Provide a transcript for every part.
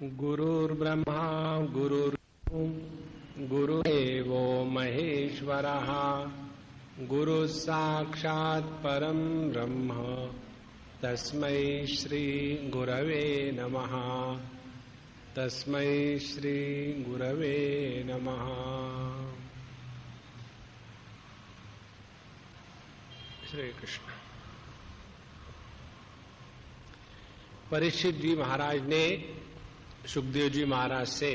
गुरुर्ब्रह्मा गुरुर्देवो महेश्वरः गुरुः साक्षात् परं ब्रह्म तस्मै श्री गुरवे नमः। तस्मै श्री गुरवे नमः। श्री कृष्ण। परीक्षित जी महाराज ने सुखदेव जी महाराज से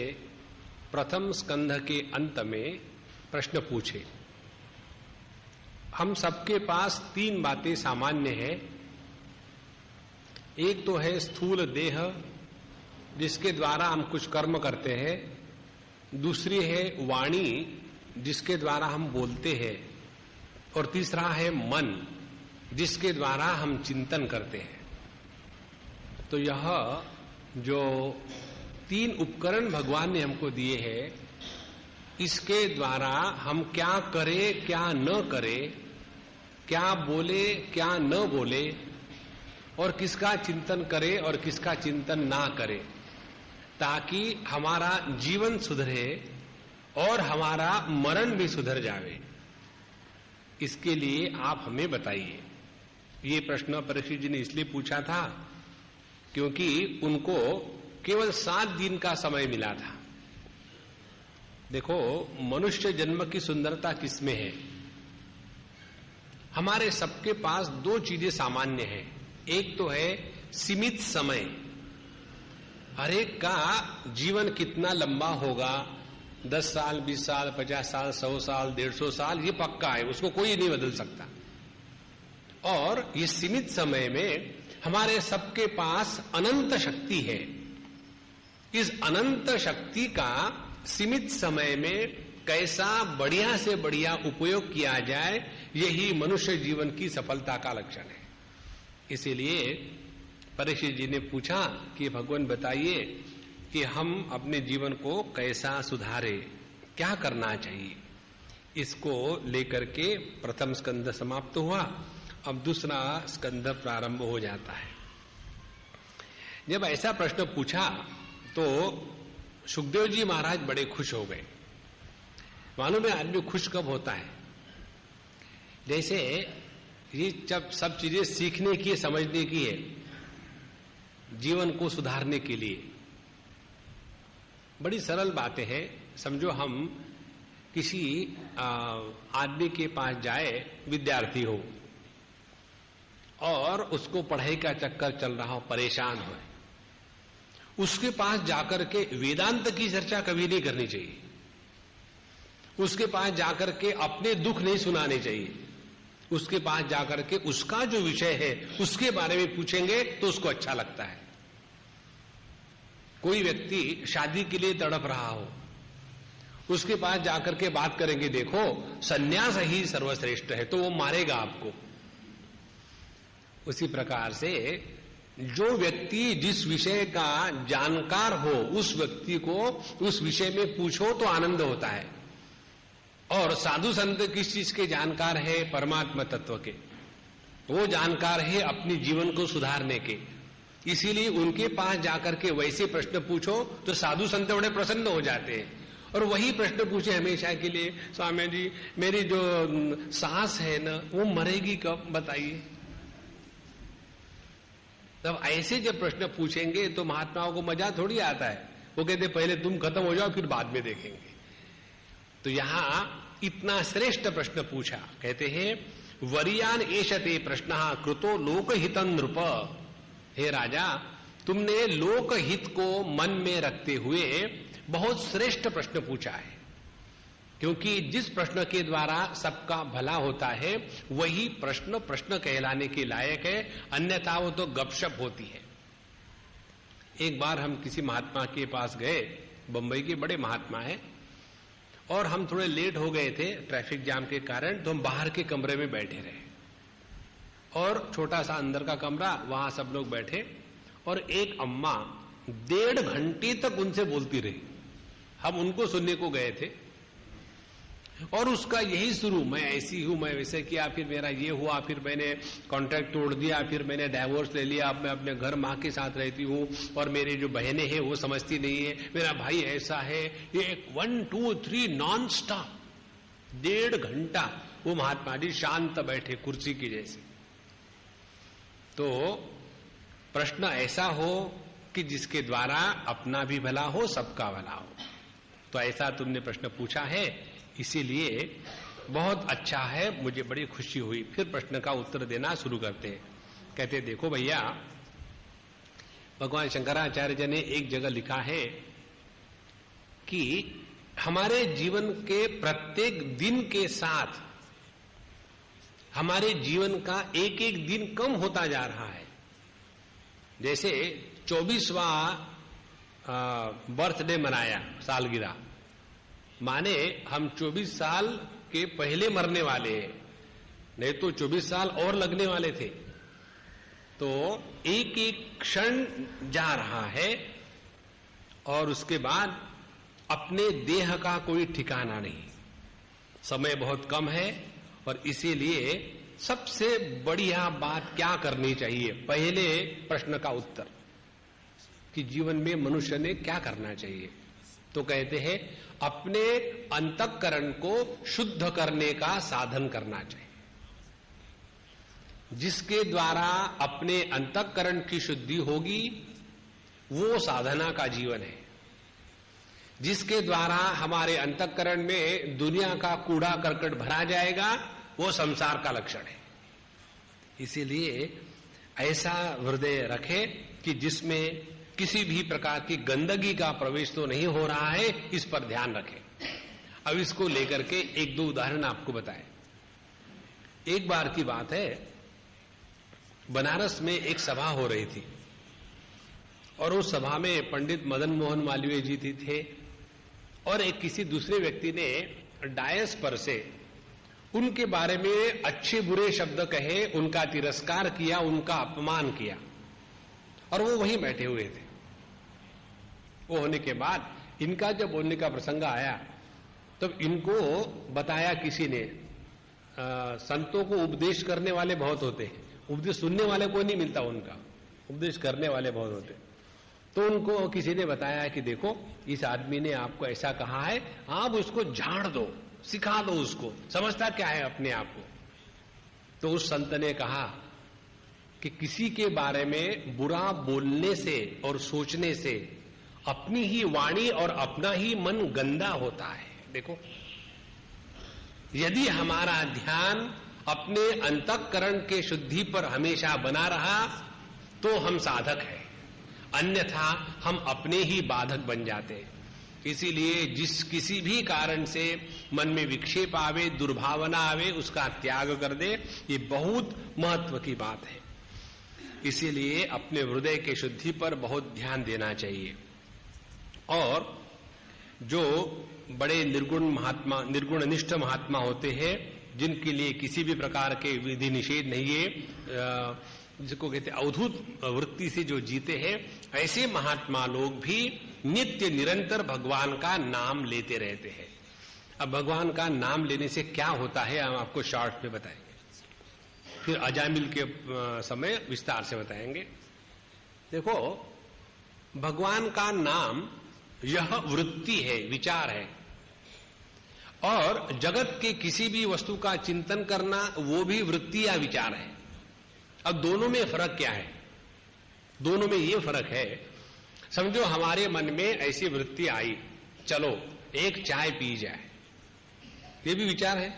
प्रथम स्कंध के अंत में प्रश्न पूछे। हम सबके पास तीन बातें सामान्य हैं। एक तो है स्थूल देह जिसके द्वारा हम कुछ कर्म करते हैं, दूसरी है वाणी जिसके द्वारा हम बोलते हैं, और तीसरा है मन जिसके द्वारा हम चिंतन करते हैं। तो यह जो तीन उपकरण भगवान ने हमको दिए हैं, इसके द्वारा हम क्या करें क्या न करें, क्या बोले क्या न बोले, और किसका चिंतन करें और किसका चिंतन ना करें, ताकि हमारा जीवन सुधरे और हमारा मरण भी सुधर जावे। इसके लिए आप हमें बताइए। ये प्रश्न परीक्षित जी ने इसलिए पूछा था क्योंकि उनको केवल 7 दिन का समय मिला था। देखो, मनुष्य जन्म की सुंदरता किसमें है? हमारे सबके पास दो चीजें सामान्य हैं। एक तो है सीमित समय। हर एक का जीवन कितना लंबा होगा, 10 साल 20 साल 50 साल 100 साल 150 साल, ये पक्का है, उसको कोई नहीं बदल सकता। और ये सीमित समय में हमारे सबके पास अनंत शक्ति है। इस अनंत शक्ति का सीमित समय में कैसा बढ़िया से बढ़िया उपयोग किया जाए, यही मनुष्य जीवन की सफलता का लक्षण है। इसीलिए परीक्षित जी ने पूछा कि भगवान बताइए कि हम अपने जीवन को कैसा सुधारे, क्या करना चाहिए। इसको लेकर के प्रथम स्कंध समाप्त हुआ। अब दूसरा स्कंध प्रारंभ हो जाता है। जब ऐसा प्रश्न पूछा तो सुखदेव जी महाराज बड़े खुश हो गए। मालूम है आदमी खुश कब होता है? जैसे ये जब सब चीजें सीखने की, समझने की है, जीवन को सुधारने के लिए। बड़ी सरल बातें हैं। समझो हम किसी आदमी के पास जाए, विद्यार्थी हो और उसको पढ़ाई का चक्कर चल रहा हो, परेशान हो, उसके पास जाकर के वेदांत की चर्चा कभी नहीं करनी चाहिए। उसके पास जाकर के अपने दुख नहीं सुनाने चाहिए। उसके पास जाकर के उसका जो विषय है उसके बारे में पूछेंगे तो उसको अच्छा लगता है। कोई व्यक्ति शादी के लिए तड़प रहा हो, उसके पास जाकर के बात करेंगे, देखो सन्यास ही सर्वश्रेष्ठ है, तो वो मारेगा आपको। उसी प्रकार से जो व्यक्ति जिस विषय का जानकार हो, उस व्यक्ति को उस विषय में पूछो तो आनंद होता है। और साधु संत किस चीज के जानकार है? परमात्मा तत्व के। वो जानकार है अपने जीवन को सुधारने के। इसीलिए उनके पास जाकर के वैसे प्रश्न पूछो तो साधु संत बड़े प्रसन्न हो जाते हैं। और वही प्रश्न पूछे हमेशा के लिए, स्वामी जी मेरी जो सास है ना, वो मरेगी कब बताइए। तब ऐसे जब प्रश्न पूछेंगे तो महात्माओं को मजा थोड़ी आता है। वो कहते पहले तुम खत्म हो जाओ फिर बाद में देखेंगे। तो यहां इतना श्रेष्ठ प्रश्न पूछा। कहते हैं वरियान एषते प्रश्न कृतो लोकहितं नृप। हे राजा, तुमने लोकहित को मन में रखते हुए बहुत श्रेष्ठ प्रश्न पूछा है। क्योंकि जिस प्रश्न के द्वारा सबका भला होता है वही प्रश्न प्रश्न कहलाने के लायक है, अन्यथा वो तो गपशप होती है। एक बार हम किसी महात्मा के पास गए, बंबई के बड़े महात्मा हैं, और हम थोड़े लेट हो गए थे ट्रैफिक जाम के कारण, तो हम बाहर के कमरे में बैठे रहे। और छोटा सा अंदर का कमरा, वहां सब लोग बैठे, और एक अम्मा 1.5 घंटे तक उनसे बोलती रही। हम उनको सुनने को गए थे। और उसका यही शुरू, मैं ऐसी हूं, मैं वैसे किया, फिर मेरा ये हुआ, फिर मैंने कॉन्ट्रैक्ट तोड़ दिया, फिर मैंने डाइवोर्स ले लिया, अब मैं अपने घर माँ के साथ रहती हूँ, और मेरी जो बहनें हैं वो समझती नहीं है, मेरा भाई ऐसा है। ये 1 2 3 नॉन स्टॉप 1.5 घंटा वो महात्मा जी शांत बैठे कुर्सी की जैसे। तो प्रश्न ऐसा हो कि जिसके द्वारा अपना भी भला हो, सबका भला हो। तो ऐसा तुमने प्रश्न पूछा है, इसीलिए बहुत अच्छा है, मुझे बड़ी खुशी हुई। फिर प्रश्न का उत्तर देना शुरू करते हैं। कहते देखो भैया, भगवान शंकराचार्य जी ने एक जगह लिखा है कि हमारे जीवन के प्रत्येक दिन के साथ हमारे जीवन का एक एक दिन कम होता जा रहा है। जैसे 24वां बर्थडे मनाया, सालगिरह, माने हम 24 साल के पहले मरने वाले हैं, नहीं तो 24 साल और लगने वाले थे। तो एक एक क्षण जा रहा है और उसके बाद अपने देह का कोई ठिकाना नहीं, समय बहुत कम है। और इसीलिए सबसे बढ़िया बात क्या करनी चाहिए, पहले प्रश्न का उत्तर कि जीवन में मनुष्य ने क्या करना चाहिए। तो कहते हैं अपने अंतःकरण को शुद्ध करने का साधन करना चाहिए। जिसके द्वारा अपने अंतःकरण की शुद्धि होगी वो साधना का जीवन है। जिसके द्वारा हमारे अंतःकरण में दुनिया का कूड़ा करकट भरा जाएगा वो संसार का लक्षण है। इसीलिए ऐसा हृदय रखे कि जिसमें किसी भी प्रकार की गंदगी का प्रवेश तो नहीं हो रहा है, इस पर ध्यान रखें। अब इसको लेकर के एक दो उदाहरण आपको बताएं। एक बार की बात है, बनारस में एक सभा हो रही थी और उस सभा में पंडित मदन मोहन मालवीय जी थे और एक किसी दूसरे व्यक्ति ने डायस पर से उनके बारे में अच्छे बुरे शब्द कहे, उनका तिरस्कार किया, उनका अपमान किया और वो वहीं बैठे हुए थे। वो होने के बाद इनका जब बोलने का प्रसंग आया तब इनको बताया किसी ने, संतों को उपदेश करने वाले बहुत होते हैं, उपदेश सुनने वाले कोई नहीं मिलता, उनका उपदेश करने वाले बहुत होते। तो उनको किसी ने बताया कि देखो इस आदमी ने आपको ऐसा कहा है, आप उसको झाड़ दो, सिखा दो उसको, समझता क्या है अपने आप को। तो उस संत ने कहा कि किसी के बारे में बुरा बोलने से और सोचने से अपनी ही वाणी और अपना ही मन गंदा होता है। देखो, यदि हमारा ध्यान अपने अंतःकरण के शुद्धि पर हमेशा बना रहा तो हम साधक हैं, अन्यथा हम अपने ही बाधक बन जाते हैं। इसीलिए जिस किसी भी कारण से मन में विक्षेप आवे, दुर्भावना आवे, उसका त्याग कर दे, ये बहुत महत्व की बात है। इसीलिए अपने हृदय के शुद्धि पर बहुत ध्यान देना चाहिए। और जो बड़े निर्गुण निष्ठ महात्मा होते हैं, जिनके लिए किसी भी प्रकार के विधि निषेध नहीं है, जिसको कहते हैं अवधूत वृत्ति से जो जीते हैं, ऐसे महात्मा लोग भी नित्य निरंतर भगवान का नाम लेते रहते हैं। अब भगवान का नाम लेने से क्या होता है हम आपको शॉर्ट में बताएंगे, फिर अजामिल के समय विस्तार से बताएंगे। देखो, भगवान का नाम यह वृत्ति है, विचार है, और जगत के किसी भी वस्तु का चिंतन करना वो भी वृत्ति या विचार है। अब दोनों में फर्क क्या है? दोनों में ये फर्क है, समझो हमारे मन में ऐसी वृत्ति आई, चलो एक चाय पी जाए, ये भी विचार है।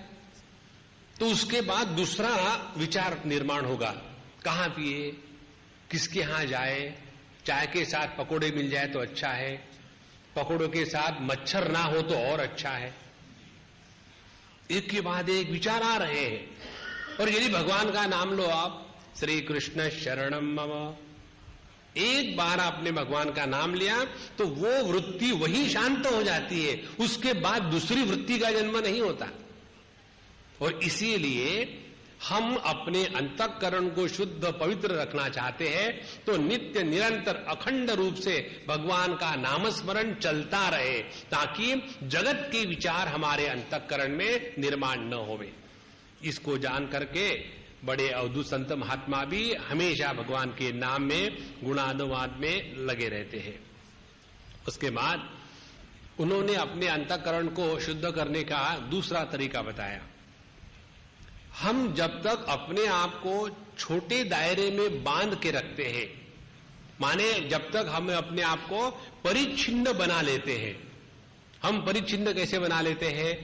तो उसके बाद दूसरा विचार निर्माण होगा, कहां पिए, किसके यहां जाए, चाय के साथ पकोड़े मिल जाए तो अच्छा है, पकोड़ों के साथ मच्छर ना हो तो और अच्छा है। एक के बाद एक विचार आ रहे हैं। और यदि भगवान का नाम लो आप, श्री कृष्ण शरणम मम, एक बार आपने भगवान का नाम लिया तो वो वृत्ति वही शांत हो जाती है, उसके बाद दूसरी वृत्ति का जन्म नहीं होता। और इसीलिए हम अपने अंतःकरण को शुद्ध पवित्र रखना चाहते हैं तो नित्य निरंतर अखंड रूप से भगवान का नामस्मरण चलता रहे, ताकि जगत के विचार हमारे अंतःकरण में निर्माण न होवे। इसको जान करके बड़े अवधूत संत महात्मा भी हमेशा भगवान के नाम में गुणानुवाद में लगे रहते हैं। उसके बाद उन्होंने अपने अंतःकरण को शुद्ध करने का दूसरा तरीका बताया। हम जब तक अपने आप को छोटे दायरे में बांध के रखते हैं, माने जब तक हम अपने आप को परिच्छिन्न बना लेते हैं। हम परिच्छिन्न कैसे बना लेते हैं?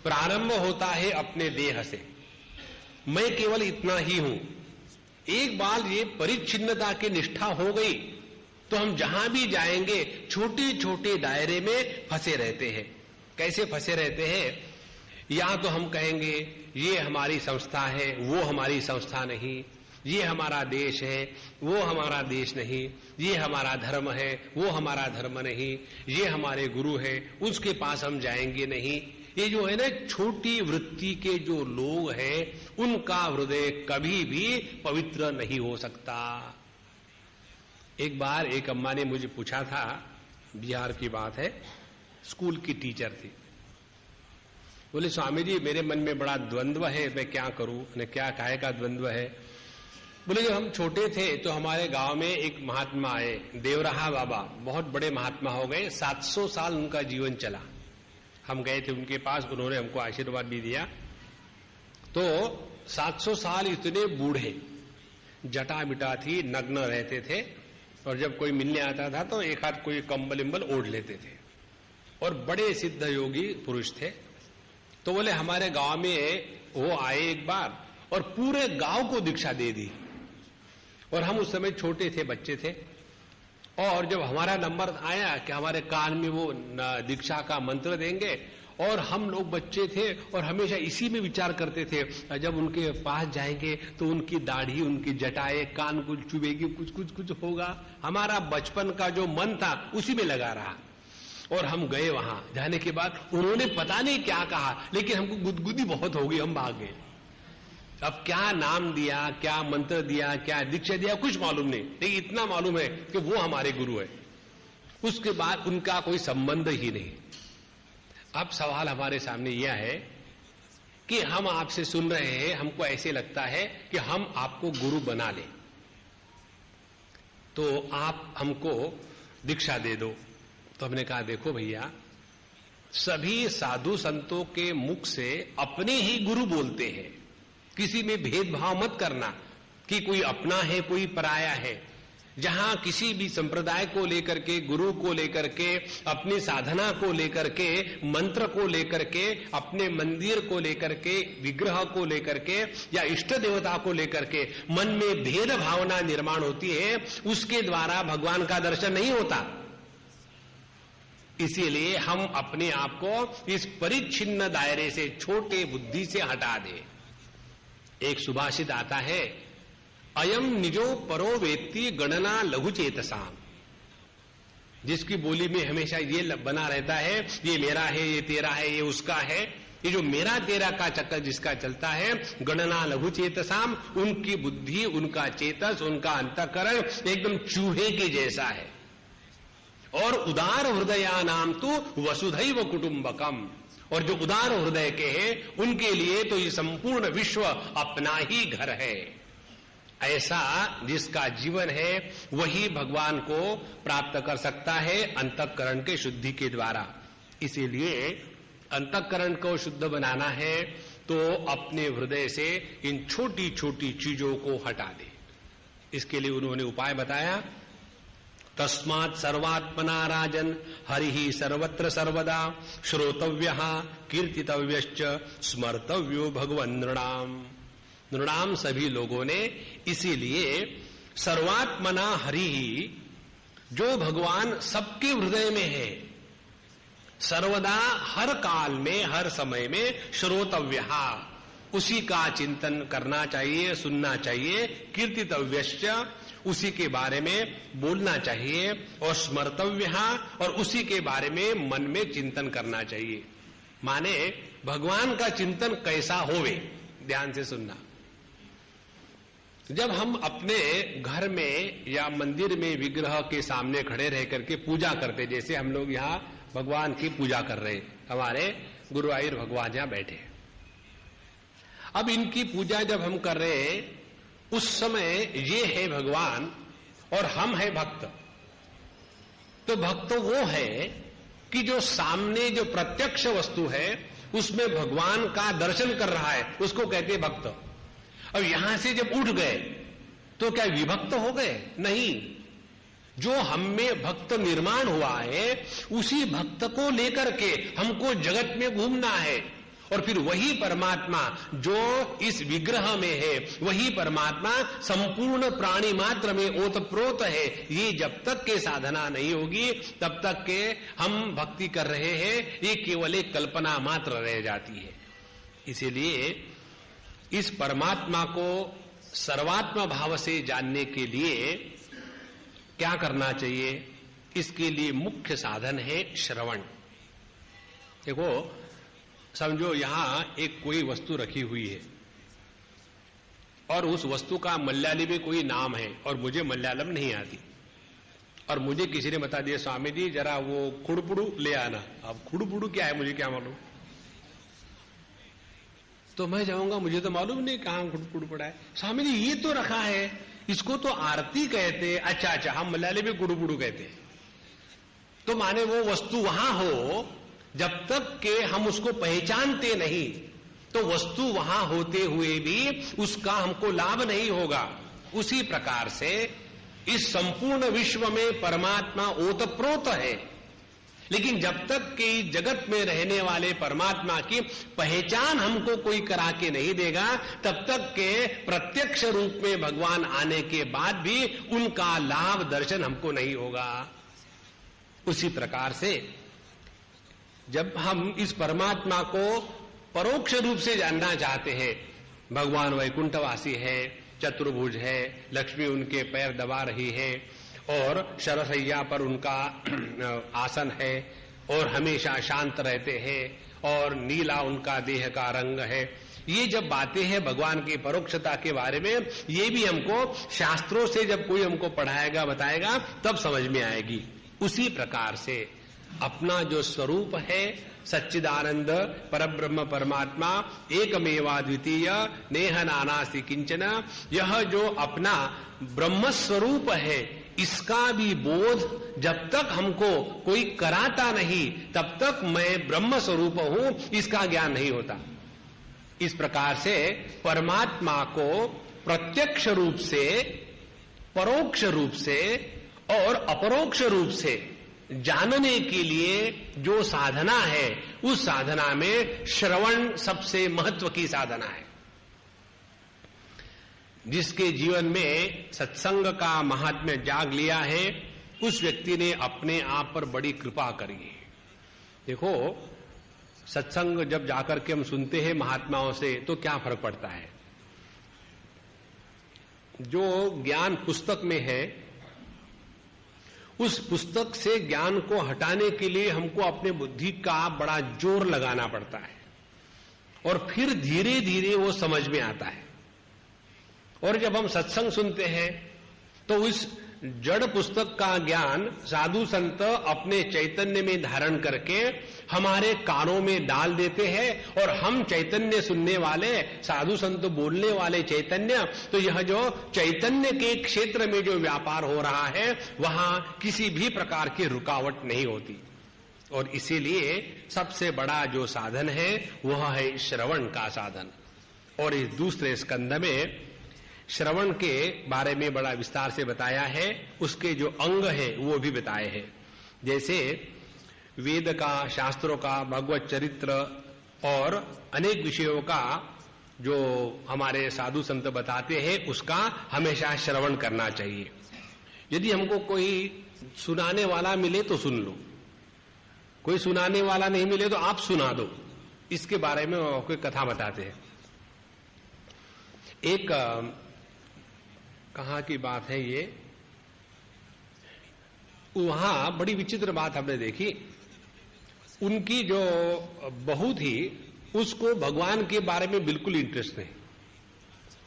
प्रारंभ होता है अपने देह से, मैं केवल इतना ही हूं। एक बार ये परिच्छिन्नता की निष्ठा हो गई तो हम जहां भी जाएंगे छोटे छोटे दायरे में फंसे रहते हैं। कैसे फंसे रहते हैं? या तो हम कहेंगे ये हमारी संस्था है, वो हमारी संस्था नहीं, ये हमारा देश है, वो हमारा देश नहीं, ये हमारा धर्म है, वो हमारा धर्म नहीं, ये हमारे गुरु है, उसके पास हम जाएंगे नहीं। ये जो है ना छोटी वृत्ति के जो लोग हैं, उनका हृदय कभी भी पवित्र नहीं हो सकता। एक बार एक अम्मा ने मुझे पूछा था, बिहार की बात है, स्कूल की टीचर थी। बोले स्वामी जी मेरे मन में बड़ा द्वंद्व है, मैं क्या करूं? ने क्या काहे का द्वंद्व है? बोले जब हम छोटे थे तो हमारे गांव में एक महात्मा आए, देवराहा बाबा, बहुत बड़े महात्मा हो गए, 700 साल उनका जीवन चला। हम गए थे उनके पास, उन्होंने हमको आशीर्वाद भी दिया। तो 700 साल इतने बूढ़े, जटा बिटा थी, नग्न रहते थे, और जब कोई मिलने आता था तो एक हाथ कोई कंबल इम्बल ओढ़ लेते थे, और बड़े सिद्ध योगी पुरुष थे। तो बोले हमारे गांव में वो आए एक बार और पूरे गांव को दीक्षा दे दी। और हम उस समय छोटे थे, बच्चे थे, और जब हमारा नंबर आया कि हमारे कान में वो दीक्षा का मंत्र देंगे, और हम लोग बच्चे थे और हमेशा इसी में विचार करते थे, जब उनके पास जाएंगे तो उनकी दाढ़ी, उनकी जटाएं कान को चुभेगी, कुछ कुछ कुछ होगा। हमारा बचपन का जो मन था उसी में लगा रहा। और हम गए, वहां जाने के बाद उन्होंने पता नहीं क्या कहा, लेकिन हमको गुदगुदी बहुत हो गई, हम भाग गए। अब क्या नाम दिया, क्या मंत्र दिया, क्या दीक्षा दिया, कुछ मालूम नहीं, लेकिन इतना मालूम है कि वो हमारे गुरु है। उसके बाद उनका कोई संबंध ही नहीं। अब सवाल हमारे सामने यह है कि हम आपसे सुन रहे हैं, हमको ऐसे लगता है कि हम आपको गुरु बना लें, तो आप हमको दीक्षा दे दो। तो हमने कहा देखो भैया, सभी साधु संतों के मुख से अपने ही गुरु बोलते हैं, किसी में भेदभाव मत करना कि कोई अपना है कोई पराया है। जहां किसी भी संप्रदाय को लेकर के, गुरु को लेकर के, अपनी साधना को लेकर के, मंत्र को लेकर के, अपने मंदिर को लेकर के, विग्रह को लेकर के या इष्ट देवता को लेकर के मन में भेद भावना निर्माण होती है, उसके द्वारा भगवान का दर्शन नहीं होता। इसीलिए हम अपने आप को इस परिच्छिन्न दायरे से, छोटे बुद्धि से हटा दें। एक सुभाषित आता है, अयम निजो परो वेत्ति गणना लघु चेतसाम। जिसकी बोली में हमेशा ये बना रहता है, ये मेरा है, ये तेरा है, ये उसका है, ये जो मेरा तेरा का चक्कर जिसका चलता है, गणना लघु चेतसाम, उनकी बुद्धि, उनका चेतस, उनका अंतःकरण एकदम चूहे के जैसा है। और उदार हृदया नाम तो वसुधैव कुटुंबकम, और जो उदार हृदय के हैं उनके लिए तो ये संपूर्ण विश्व अपना ही घर है। ऐसा जिसका जीवन है वही भगवान को प्राप्त कर सकता है अंतःकरण के शुद्धि के द्वारा। इसीलिए अंतःकरण को शुद्ध बनाना है तो अपने हृदय से इन छोटी छोटी चीजों को हटा दे। इसके लिए उन्होंने उपाय बताया, तस्मात् सर्वात्मना राजन हरिहि सर्वत्र सर्वदा श्रोतव्यः कीर्तितव्यश्च स्मर्तव्यो भगवन् नृणाम। नृणाम सभी लोगों ने इसीलिए सर्वात्मना हरिहि, जो भगवान सबके हृदय में है, सर्वदा हर काल में, हर समय में, श्रोतव्यः, उसी का चिंतन करना चाहिए, सुनना चाहिए, कीर्तितव्यश्च, उसी के बारे में बोलना चाहिए, और स्मर्तव्य, और उसी के बारे में मन में चिंतन करना चाहिए। माने भगवान का चिंतन कैसा होवे, ध्यान से सुनना। जब हम अपने घर में या मंदिर में विग्रह के सामने खड़े रह करके पूजा करते, जैसे हम लोग यहाँ भगवान की पूजा कर रहे, हमारे गुरुवायूर भगवान यहाँ बैठे, अब इनकी पूजा जब हम कर रहे हैं, उस समय ये है भगवान और हम है भक्त। तो भक्त वो है कि जो सामने जो प्रत्यक्ष वस्तु है उसमें भगवान का दर्शन कर रहा है, उसको कहते हैं भक्त। अब यहां से जब उठ गए तो क्या विभक्त हो गए? नहीं, जो हम में भक्त निर्माण हुआ है उसी भक्त को लेकर के हमको जगत में घूमना है, और फिर वही परमात्मा जो इस विग्रह में है, वही परमात्मा संपूर्ण प्राणी मात्र में ओतप्रोत है। ये जब तक के साधना नहीं होगी तब तक के हम भक्ति कर रहे हैं, ये केवल एक कल्पना मात्र रह जाती है। इसीलिए इस परमात्मा को सर्वात्म भाव से जानने के लिए क्या करना चाहिए? इसके लिए मुख्य साधन है श्रवण। देखो, समझो यहां एक कोई वस्तु रखी हुई है और उस वस्तु का मलयाली में कोई नाम है और मुझे मलयालम नहीं आती, और मुझे किसी ने बता दिया स्वामी जी जरा वो खुड़पुड़ू ले आना। अब खुड़पुड़ू क्या है मुझे क्या मालूम, तो मैं जाऊंगा, मुझे तो मालूम नहीं कहां खुड़पुड़ू पड़ा है। स्वामी जी ये तो रखा है, इसको तो आरती कहते। अच्छा, हम मलयाली में गुड़ुपुड़ू कहते। तो माने वो वस्तु वहां हो, जब तक के हम उसको पहचानते नहीं तो वस्तु वहां होते हुए भी उसका हमको लाभ नहीं होगा। उसी प्रकार से इस संपूर्ण विश्व में परमात्मा ओतप्रोत है, लेकिन जब तक कि जगत में रहने वाले परमात्मा की पहचान हमको कोई करा के नहीं देगा, तब तक के प्रत्यक्ष रूप में भगवान आने के बाद भी उनका लाभ दर्शन हमको नहीं होगा। उसी प्रकार से जब हम इस परमात्मा को परोक्ष रूप से जानना चाहते हैं, भगवान वैकुंठवासी है, चतुर्भुज है, लक्ष्मी उनके पैर दबा रही है और शरशैया पर उनका आसन है और हमेशा शांत रहते हैं और नीला उनका देह का रंग है, ये जब बातें हैं भगवान की परोक्षता के बारे में, ये भी हमको शास्त्रों से जब कोई हमको पढ़ाएगा बताएगा तब समझ में आएगी। उसी प्रकार से अपना जो स्वरूप है सच्चिदानंद परब्रह्म परमात्मा एकमेवा द्वितीय नेह नानास्ति किंचन, यह जो अपना ब्रह्म स्वरूप है इसका भी बोध जब तक हमको कोई कराता नहीं तब तक मैं ब्रह्म स्वरूप हूं इसका ज्ञान नहीं होता। इस प्रकार से परमात्मा को प्रत्यक्ष रूप से, परोक्ष रूप से और अपरोक्ष रूप से जानने के लिए जो साधना है उस साधना में श्रवण सबसे महत्व की साधना है। जिसके जीवन में सत्संग का महात्म्य जाग लिया है उस व्यक्ति ने अपने आप पर बड़ी कृपा करी है। देखो, सत्संग जब जाकर के हम सुनते हैं महात्माओं से तो क्या फर्क पड़ता है? जो ज्ञान पुस्तक में है उस पुस्तक से ज्ञान को हटाने के लिए हमको अपने बुद्धि का बड़ा जोर लगाना पड़ता है और फिर धीरे धीरे वो समझ में आता है। और जब हम सत्संग सुनते हैं तो उस जड़ पुस्तक का ज्ञान साधु संत अपने चैतन्य में धारण करके हमारे कानों में डाल देते हैं और हम चैतन्य सुनने वाले, साधु संत बोलने वाले चैतन्य, तो यह जो चैतन्य के क्षेत्र में जो व्यापार हो रहा है वहां किसी भी प्रकार की रुकावट नहीं होती। और इसीलिए सबसे बड़ा जो साधन है वह है श्रवण का साधन। और इस दूसरे स्कंध में श्रवण के बारे में बड़ा विस्तार से बताया है, उसके जो अंग है वो भी बताए हैं। जैसे वेद का, शास्त्रों का, भगवत चरित्र और अनेक विषयों का जो हमारे साधु संत बताते हैं उसका हमेशा श्रवण करना चाहिए। यदि हमको कोई सुनाने वाला मिले तो सुन लो, कोई सुनाने वाला नहीं मिले तो आप सुना दो। इसके बारे में कोई कथा बताते हैं। एक कहाँ की बात है ये, वहां बड़ी विचित्र बात हमने देखी। उनकी जो बहू थी उसको भगवान के बारे में बिल्कुल इंटरेस्ट नहीं,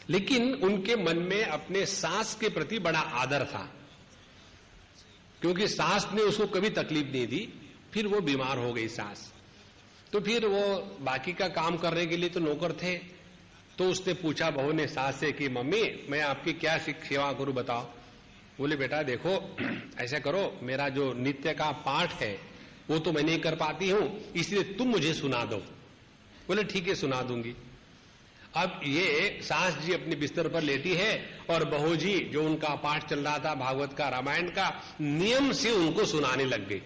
लेकिन उनके मन में अपने सास के प्रति बड़ा आदर था, क्योंकि सास ने उसको कभी तकलीफ नहीं दी। फिर वो बीमार हो गई सास, तो फिर वो बाकी का काम करने के लिए तो नौकर थे। तो उसने पूछा बहू ने सास से कि मम्मी मैं आपकी क्या सेवा करूं बताओ। बोले बेटा देखो ऐसा करो, मेरा जो नित्य का पाठ है वो तो मैं नहीं कर पाती हूं, इसलिए तुम मुझे सुना दो। बोले ठीक है सुना दूंगी। अब ये सास जी अपने बिस्तर पर लेटी है और बहू जी जो उनका पाठ चल रहा था भागवत का रामायण का, नियम से उनको सुनाने लग गई।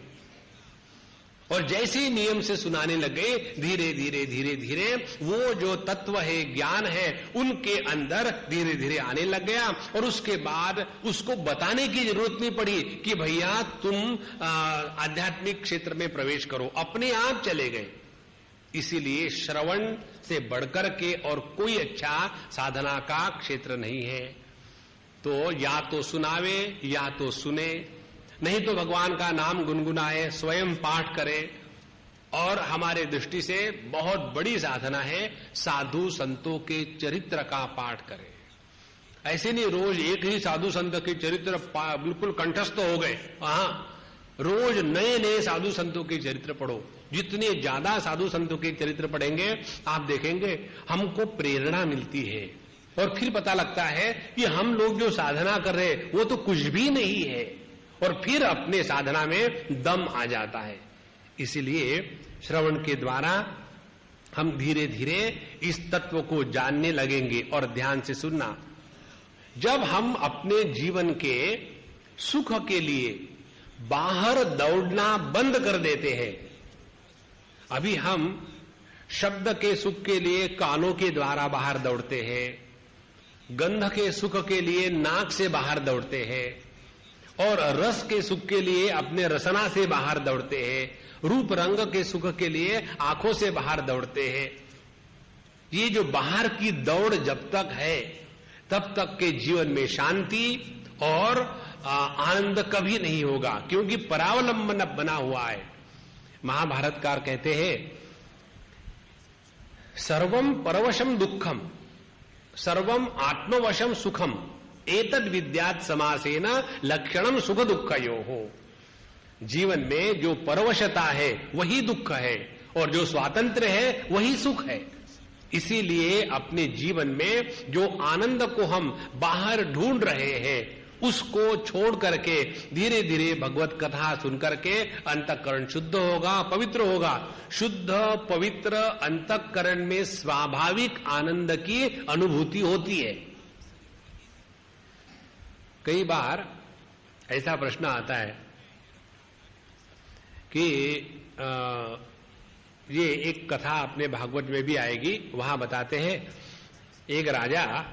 और जैसे ही नियम से सुनाने लग गए, धीरे धीरे धीरे धीरे वो जो तत्व है, ज्ञान है, उनके अंदर धीरे धीरे आने लग गया। और उसके बाद उसको बताने की जरूरत नहीं पड़ी कि भैया तुम आध्यात्मिक क्षेत्र में प्रवेश करो, अपने आप चले गए। इसीलिए श्रवण से बढ़कर के और कोई अच्छा साधना का क्षेत्र नहीं है। तो या तो सुनावे या तो सुने, नहीं तो भगवान का नाम गुनगुनाए, स्वयं पाठ करे। और हमारे दृष्टि से बहुत बड़ी साधना है साधु संतों के चरित्र का पाठ करें। ऐसे नहीं रोज एक ही साधु संत के चरित्र बिल्कुल कंठस्थ हो गए, रोज नए नए साधु संतों के चरित्र पढ़ो। जितने ज्यादा साधु संतों के चरित्र पढ़ेंगे आप देखेंगे हमको प्रेरणा मिलती है। और फिर पता लगता है कि हम लोग जो साधना कर रहे हैं वो तो कुछ भी नहीं है, और फिर अपने साधना में दम आ जाता है। इसीलिए श्रवण के द्वारा हम धीरे धीरे इस तत्व को जानने लगेंगे। और ध्यान से सुनना, जब हम अपने जीवन के सुख के लिए बाहर दौड़ना बंद कर देते हैं, अभी हम शब्द के सुख के लिए कानों के द्वारा बाहर दौड़ते हैं, गंध के सुख के लिए नाक से बाहर दौड़ते हैं, और रस के सुख के लिए अपने रसना से बाहर दौड़ते हैं, रूप रंग के सुख के लिए आंखों से बाहर दौड़ते हैं। ये जो बाहर की दौड़ जब तक है तब तक के जीवन में शांति और आनंद कभी नहीं होगा, क्योंकि परावलंबन बना हुआ है। महाभारतकार कहते हैं सर्वम परवशम दुखम सर्वम आत्मवशम सुखम एतद विद्यात समासेन लक्षणम सुख दुःखयोः। जीवन में जो परवशता है वही दुख है, और जो स्वातंत्र्य है वही सुख है। इसीलिए अपने जीवन में जो आनंद को हम बाहर ढूंढ रहे हैं उसको छोड़ करके धीरे धीरे भगवत कथा सुनकर के अंतःकरण शुद्ध होगा, पवित्र होगा। शुद्ध पवित्र अंतःकरण में स्वाभाविक आनंद की अनुभूति होती है। कई बार ऐसा प्रश्न आता है कि ये एक कथा अपने भागवत में भी आएगी, वहां बताते हैं एक राजा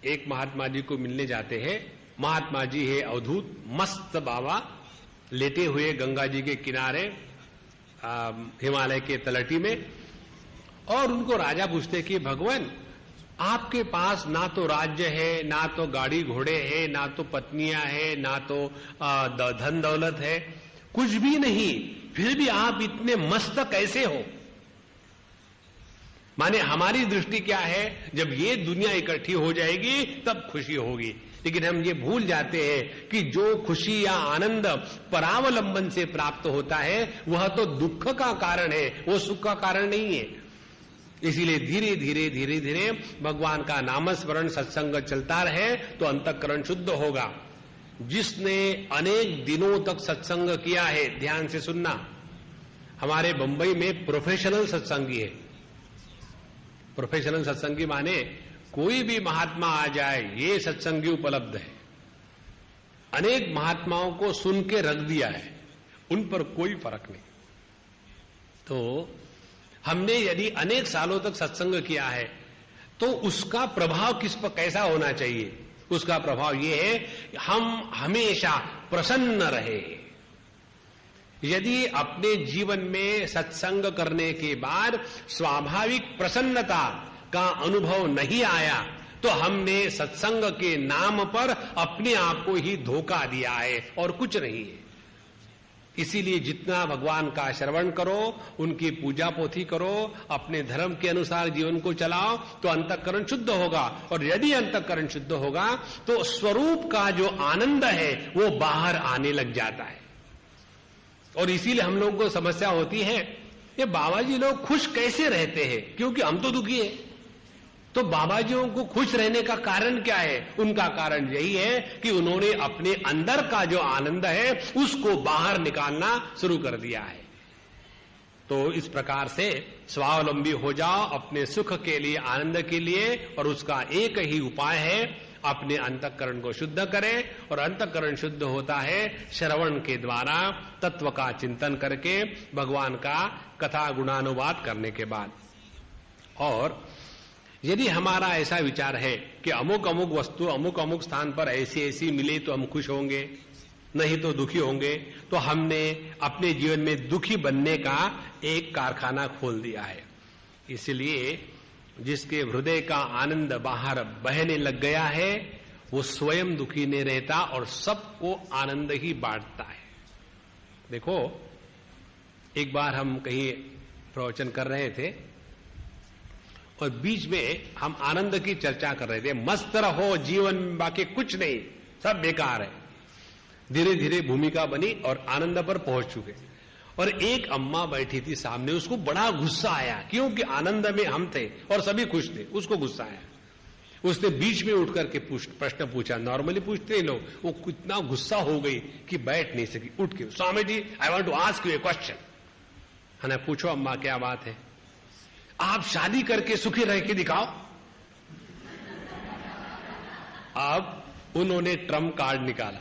एक महात्मा जी को मिलने जाते हैं। महात्मा जी है अवधूत, मस्त बाबा लेटे हुए गंगा जी के किनारे हिमालय के तलहटी में, और उनको राजा पूछते कि भगवान आपके पास ना तो राज्य है, ना तो गाड़ी घोड़े है, ना तो पत्नियां है, ना तो धन दौलत है, कुछ भी नहीं, फिर भी आप इतने मस्त कैसे हो? माने हमारी दृष्टि क्या है, जब ये दुनिया इकट्ठी हो जाएगी तब खुशी होगी, लेकिन हम ये भूल जाते हैं कि जो खुशी या आनंद परावलंबन से प्राप्त होता है वह तो दुख का कारण है, वो सुख का कारण नहीं है। इसीलिए धीरे धीरे धीरे धीरे भगवान का नामस्मरण सत्संग चलता रहे तो अंतःकरण शुद्ध होगा। जिसने अनेक दिनों तक सत्संग किया है, ध्यान से सुनना, हमारे बंबई में प्रोफेशनल सत्संगी है। प्रोफेशनल सत्संगी माने कोई भी महात्मा आ जाए, ये सत्संगी उपलब्ध है। अनेक महात्माओं को सुन के रख दिया है, उन पर कोई फर्क नहीं। तो हमने यदि अनेक सालों तक सत्संग किया है तो उसका प्रभाव किस पर कैसा होना चाहिए? उसका प्रभाव यह है हम हमेशा प्रसन्न रहे। यदि अपने जीवन में सत्संग करने के बाद स्वाभाविक प्रसन्नता का अनुभव नहीं आया तो हमने सत्संग के नाम पर अपने आप को ही धोखा दिया है और कुछ नहीं है। इसीलिए जितना भगवान का श्रवण करो, उनकी पूजा पोथी करो, अपने धर्म के अनुसार जीवन को चलाओ, तो अंतःकरण शुद्ध होगा। और यदि अंतःकरण शुद्ध होगा तो स्वरूप का जो आनंद है वो बाहर आने लग जाता है। और इसीलिए हम लोगों को समस्या होती है, ये बाबा जी लोग खुश कैसे रहते हैं, क्योंकि हम तो दुखी है। तो बाबा जियों को खुश रहने का कारण क्या है? उनका कारण यही है कि उन्होंने अपने अंदर का जो आनंद है उसको बाहर निकालना शुरू कर दिया है। तो इस प्रकार से स्वावलंबी हो जाओ अपने सुख के लिए, आनंद के लिए, और उसका एक ही उपाय है, अपने अंतःकरण को शुद्ध करें। और अंतःकरण शुद्ध होता है श्रवण के द्वारा, तत्व का चिंतन करके, भगवान का कथा गुणानुवाद करने के बाद। और यदि हमारा ऐसा विचार है कि अमुक अमुक वस्तु अमुक अमुक स्थान पर ऐसी ऐसी मिले तो हम खुश होंगे, नहीं तो दुखी होंगे, तो हमने अपने जीवन में दुखी बनने का एक कारखाना खोल दिया है। इसलिए जिसके हृदय का आनंद बाहर बहने लग गया है वो स्वयं दुखी नहीं रहता और सबको आनंद ही बांटता है। देखो, एक बार हम कहीं प्रवचन कर रहे थे और बीच में हम आनंद की चर्चा कर रहे थे। मस्त रहो जीवन में, बाकी कुछ नहीं, सब बेकार है। धीरे धीरे भूमिका बनी और आनंद पर पहुंच चुके। और एक अम्मा बैठी थी सामने, उसको बड़ा गुस्सा आया, क्योंकि आनंद में हम थे और सभी खुश थे। उसको गुस्सा आया, उसने बीच में उठ करके प्रश्न पूछा। नॉर्मली पूछते हैं लोग, वो कितना गुस्सा हो गई कि बैठ नहीं सकी, उठ के, Swami ji I want to ask you a question. है ना, पूछो अम्मा क्या बात है। आप शादी करके सुखी रह के दिखाओ। अब उन्होंने ट्रम्प कार्ड निकाला,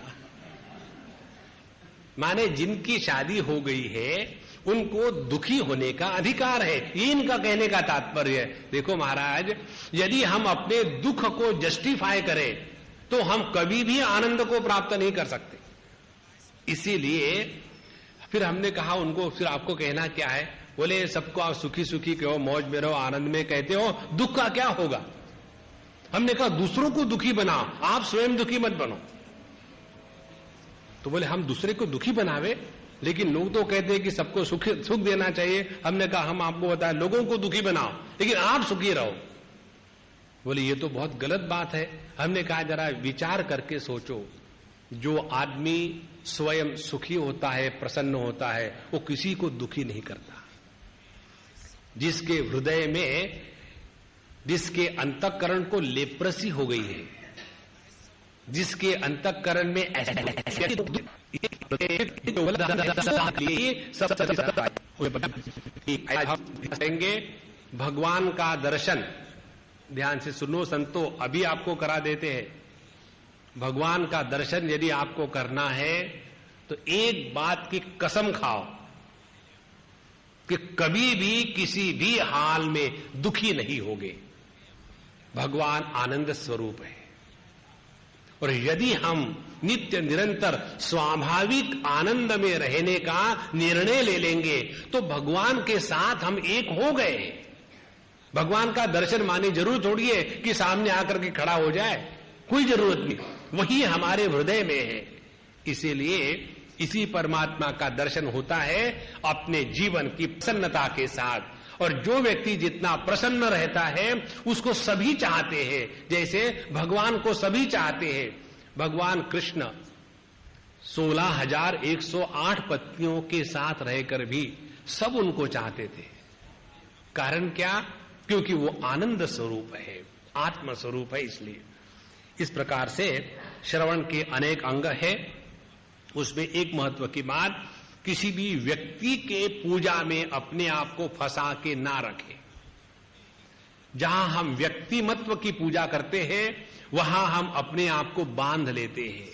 माने जिनकी शादी हो गई है उनको दुखी होने का अधिकार है, ये इनका कहने का तात्पर्य है। देखो महाराज, यदि हम अपने दुख को जस्टिफाई करें तो हम कभी भी आनंद को प्राप्त नहीं कर सकते। इसीलिए फिर हमने कहा उनको, फिर आपको कहना क्या है? बोले सबको आप सुखी सुखी कहो, मौज में रहो, आनंद में कहते हो, दुख का क्या होगा? हमने कहा दूसरों को दुखी बनाओ, आप स्वयं दुखी मत बनो। तो बोले हम दूसरे को दुखी बनावे, लेकिन लोग तो कहते हैं कि सबको सुख देना चाहिए। हमने कहा हम आपको बताया, लोगों को दुखी बनाओ लेकिन आप सुखी रहो। बोले ये तो बहुत गलत बात है। हमने कहा जरा विचार करके सोचो, जो आदमी स्वयं सुखी होता है, प्रसन्न होता है, वो किसी को दुखी नहीं करता। जिसके हृदय में, जिसके अंतःकरण को लेप्रसी हो गई है, जिसके अंतःकरण में भगवान का दर्शन, ध्यान से सुनो संतो, अभी आपको करा देते हैं। भगवान का दर्शन यदि आपको करना है तो एक बात की कसम खाओ कि कभी भी किसी भी हाल में दुखी नहीं होगे। भगवान आनंद स्वरूप है और यदि हम नित्य निरंतर स्वाभाविक आनंद में रहने का निर्णय ले लेंगे तो भगवान के साथ हम एक हो गए। भगवान का दर्शन माने जरूर थोड़ी है कि सामने आकर के खड़ा हो जाए, कोई जरूरत नहीं, वही हमारे हृदय में है। इसीलिए इसी परमात्मा का दर्शन होता है अपने जीवन की प्रसन्नता के साथ। और जो व्यक्ति जितना प्रसन्न रहता है उसको सभी चाहते हैं, जैसे भगवान को सभी चाहते हैं। भगवान कृष्ण 16,108 पत्नियों के साथ रहकर भी सब उनको चाहते थे। कारण क्या? क्योंकि वो आनंद स्वरूप है, आत्म स्वरूप है। इसलिए इस प्रकार से श्रवण के अनेक अंग है। उसमें एक महत्व की बात, किसी भी व्यक्ति के पूजा में अपने आप को फंसा के ना रखें। जहां हम व्यक्तिमत्व की पूजा करते हैं वहां हम अपने आप को बांध लेते हैं।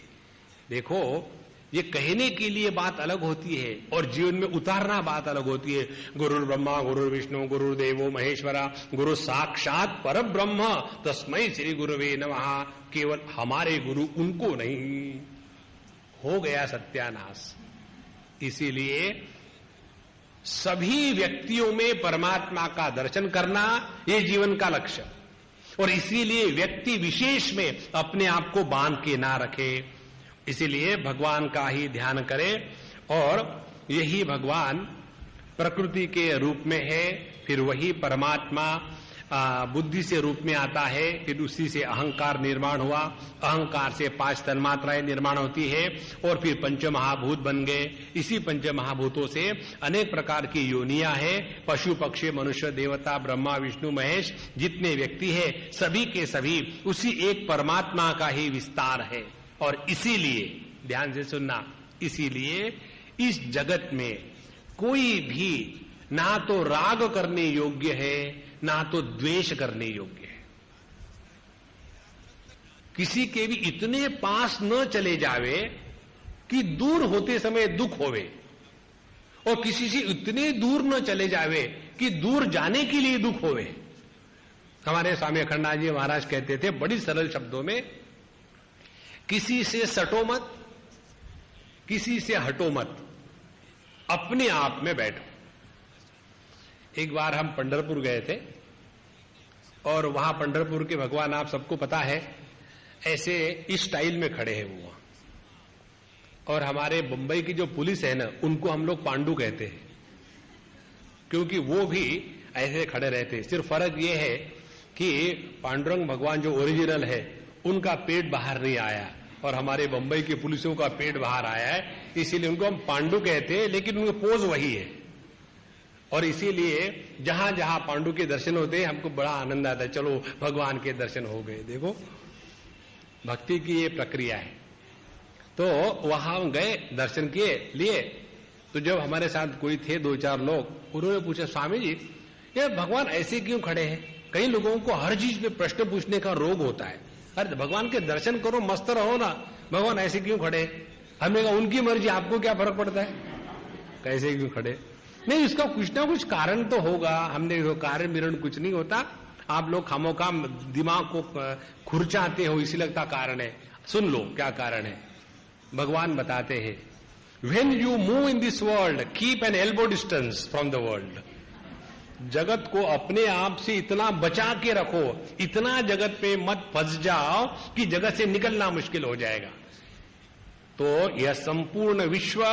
देखो, ये कहने के लिए बात अलग होती है और जीवन में उतारना बात अलग होती है। गुरु ब्रह्मा गुरु विष्णु गुरु देवो महेश्वरा, गुरु साक्षात पर ब्रह्म तस्मै श्री गुरुवे नमः। केवल हमारे गुरु, उनको नहीं, हो गया सत्यानाश। इसीलिए सभी व्यक्तियों में परमात्मा का दर्शन करना ये जीवन का लक्ष्य, और इसीलिए व्यक्ति विशेष में अपने आप को बांध के ना रखे। इसीलिए भगवान का ही ध्यान करें और यही भगवान प्रकृति के रूप में है, फिर वही परमात्मा बुद्धि से रूप में आता है, फिर उसी से अहंकार निर्माण हुआ, अहंकार से 5 तन्मात्राएं निर्माण होती है और फिर पंच महाभूत बन गए। इसी पंच महाभूतों से अनेक प्रकार की योनियां हैं, पशु पक्षी मनुष्य देवता ब्रह्मा विष्णु महेश जितने व्यक्ति है सभी के सभी उसी एक परमात्मा का ही विस्तार है। और इसीलिए ध्यान से सुनना, इसीलिए इस जगत में कोई भी ना तो राग करने योग्य है ना तो द्वेष करने योग्य है। किसी के भी इतने पास न चले जावे कि दूर होते समय दुख होवे, और किसी से इतने दूर न चले जावे कि दूर जाने के लिए दुख होवे। हमारे स्वामी अखंडानंद जी महाराज कहते थे बड़ी सरल शब्दों में, किसी से सटो मत, किसी से हटो मत, अपने आप में बैठो। एक बार हम पंढरपुर गए थे और वहां पंढरपुर के भगवान आप सबको पता है ऐसे इस स्टाइल में खड़े हैं वो, और हमारे बंबई की जो पुलिस है ना उनको हम लोग पांडु कहते हैं, क्योंकि वो भी ऐसे खड़े रहते हैं। सिर्फ फर्क ये है कि पांडुरंग भगवान जो ओरिजिनल है उनका पेट बाहर नहीं आया और हमारे बंबई के पुलिसों का पेट बाहर आया है, इसीलिए उनको हम पांडु कहते हैं, लेकिन उनका पोज वही है। और इसीलिए जहां जहां पांडु के दर्शन होते हैं हमको बड़ा आनंद आता है, चलो भगवान के दर्शन हो गए। देखो भक्ति की ये प्रक्रिया है। तो वहां हम गए दर्शन किए लिए, तो जब हमारे साथ कोई थे 2-4 लोग, उन्होंने पूछा स्वामी जी ये भगवान ऐसे क्यों खड़े हैं? कई लोगों को हर चीज पे प्रश्न पूछने का रोग होता है। अरे भगवान के दर्शन करो, मस्त रहो ना, भगवान ऐसे क्यों खड़े? हमने कहा उनकी मर्जी, आपको क्या फर्क पड़ता है कैसे क्यों खड़े? नहीं, इसका कुछ ना कुछ कारण तो होगा। हमने जो कारण मिरण कुछ नहीं होता, आप लोग खामोखा दिमाग को खुरचाते हो, इसी लगता कारण है। सुन लो क्या कारण है। भगवान बताते हैं, when you move in this world keep an elbow distance from the world. जगत को अपने आप से इतना बचा के रखो, इतना जगत पे मत फंस जाओ कि जगत से निकलना मुश्किल हो जाएगा। तो यह संपूर्ण विश्व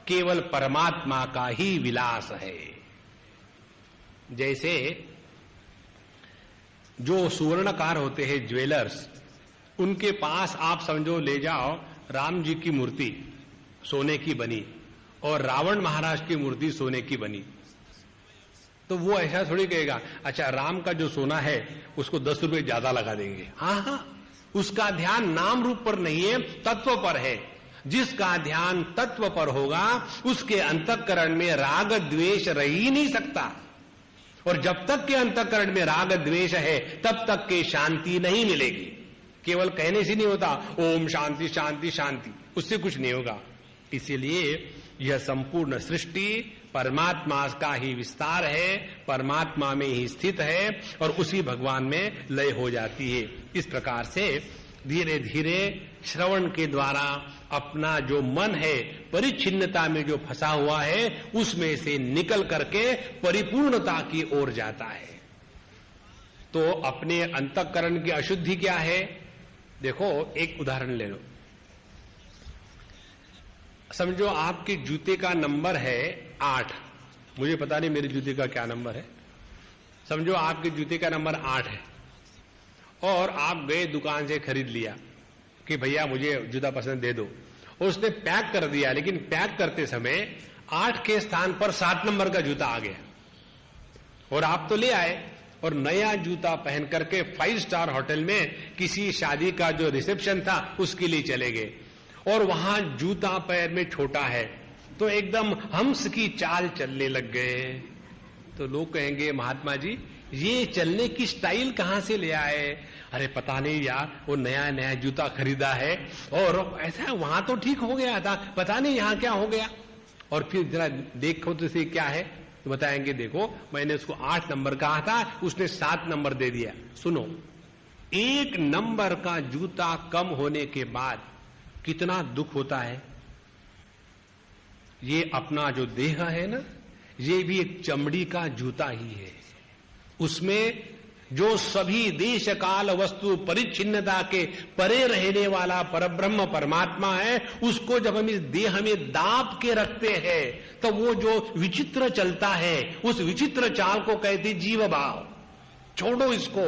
केवल परमात्मा का ही विलास है। जैसे जो सुवर्णकार होते हैं ज्वेलर्स, उनके पास आप समझो ले जाओ राम जी की मूर्ति सोने की बनी और रावण महाराज की मूर्ति सोने की बनी, तो वो ऐसा थोड़ी कहेगा अच्छा राम का जो सोना है उसको 10 रुपए ज्यादा लगा देंगे। हाँ, उसका ध्यान नाम रूप पर नहीं है, तत्व पर है। जिसका ध्यान तत्व पर होगा उसके अंतःकरण में राग द्वेष रह ही नहीं सकता, और जब तक के अंतःकरण में राग द्वेष है तब तक के शांति नहीं मिलेगी। केवल कहने से नहीं होता ओम शांति शांति शांति, उससे कुछ नहीं होगा। इसीलिए यह संपूर्ण सृष्टि परमात्मा का ही विस्तार है, परमात्मा में ही स्थित है और उसी भगवान में लय हो जाती है। इस प्रकार से धीरे धीरे श्रवण के द्वारा अपना जो मन है परिच्छिन्नता में जो फंसा हुआ है उसमें से निकल करके परिपूर्णता की ओर जाता है। तो अपने अंतःकरण की अशुद्धि क्या है? देखो एक उदाहरण ले लो। समझो आपके जूते का नंबर है 8, मुझे पता नहीं मेरे जूते का क्या नंबर है। समझो आपके जूते का नंबर 8 है और आप गए दुकान से खरीद लिया कि भैया मुझे जूता पसंद दे दो, और उसने पैक कर दिया, लेकिन पैक करते समय 8 के स्थान पर 7 नंबर का जूता आ गया और आप तो ले आए और नया जूता पहन करके 5 स्टार होटल में किसी शादी का जो रिसेप्शन था उसके लिए चले गए, और वहां जूता पैर में छोटा है तो एकदम हंस की चाल चलने लग गए। तो लोग कहेंगे महात्मा जी ये चलने की स्टाइल कहां से ले आए? अरे पता नहीं यार, वो नया नया जूता खरीदा है और ऐसा वहां तो ठीक हो गया था, पता नहीं यहां क्या हो गया। और फिर जरा देखो तो सही क्या है, तो बताएंगे देखो मैंने उसको 8 नंबर कहा था, उसने 7 नंबर दे दिया। सुनो, 1 नंबर का जूता कम होने के बाद कितना दुख होता है। ये अपना जो देह है ना, ये भी एक चमड़ी का जूता ही है, उसमें जो सभी देश काल वस्तु परिच्छिन्नता के परे रहने वाला परब्रह्म परमात्मा है, उसको जब हम इस देह में दाब के रखते हैं तो वो जो विचित्र चलता है, उस विचित्र चाल को कहते जीव भाव। छोड़ो इसको,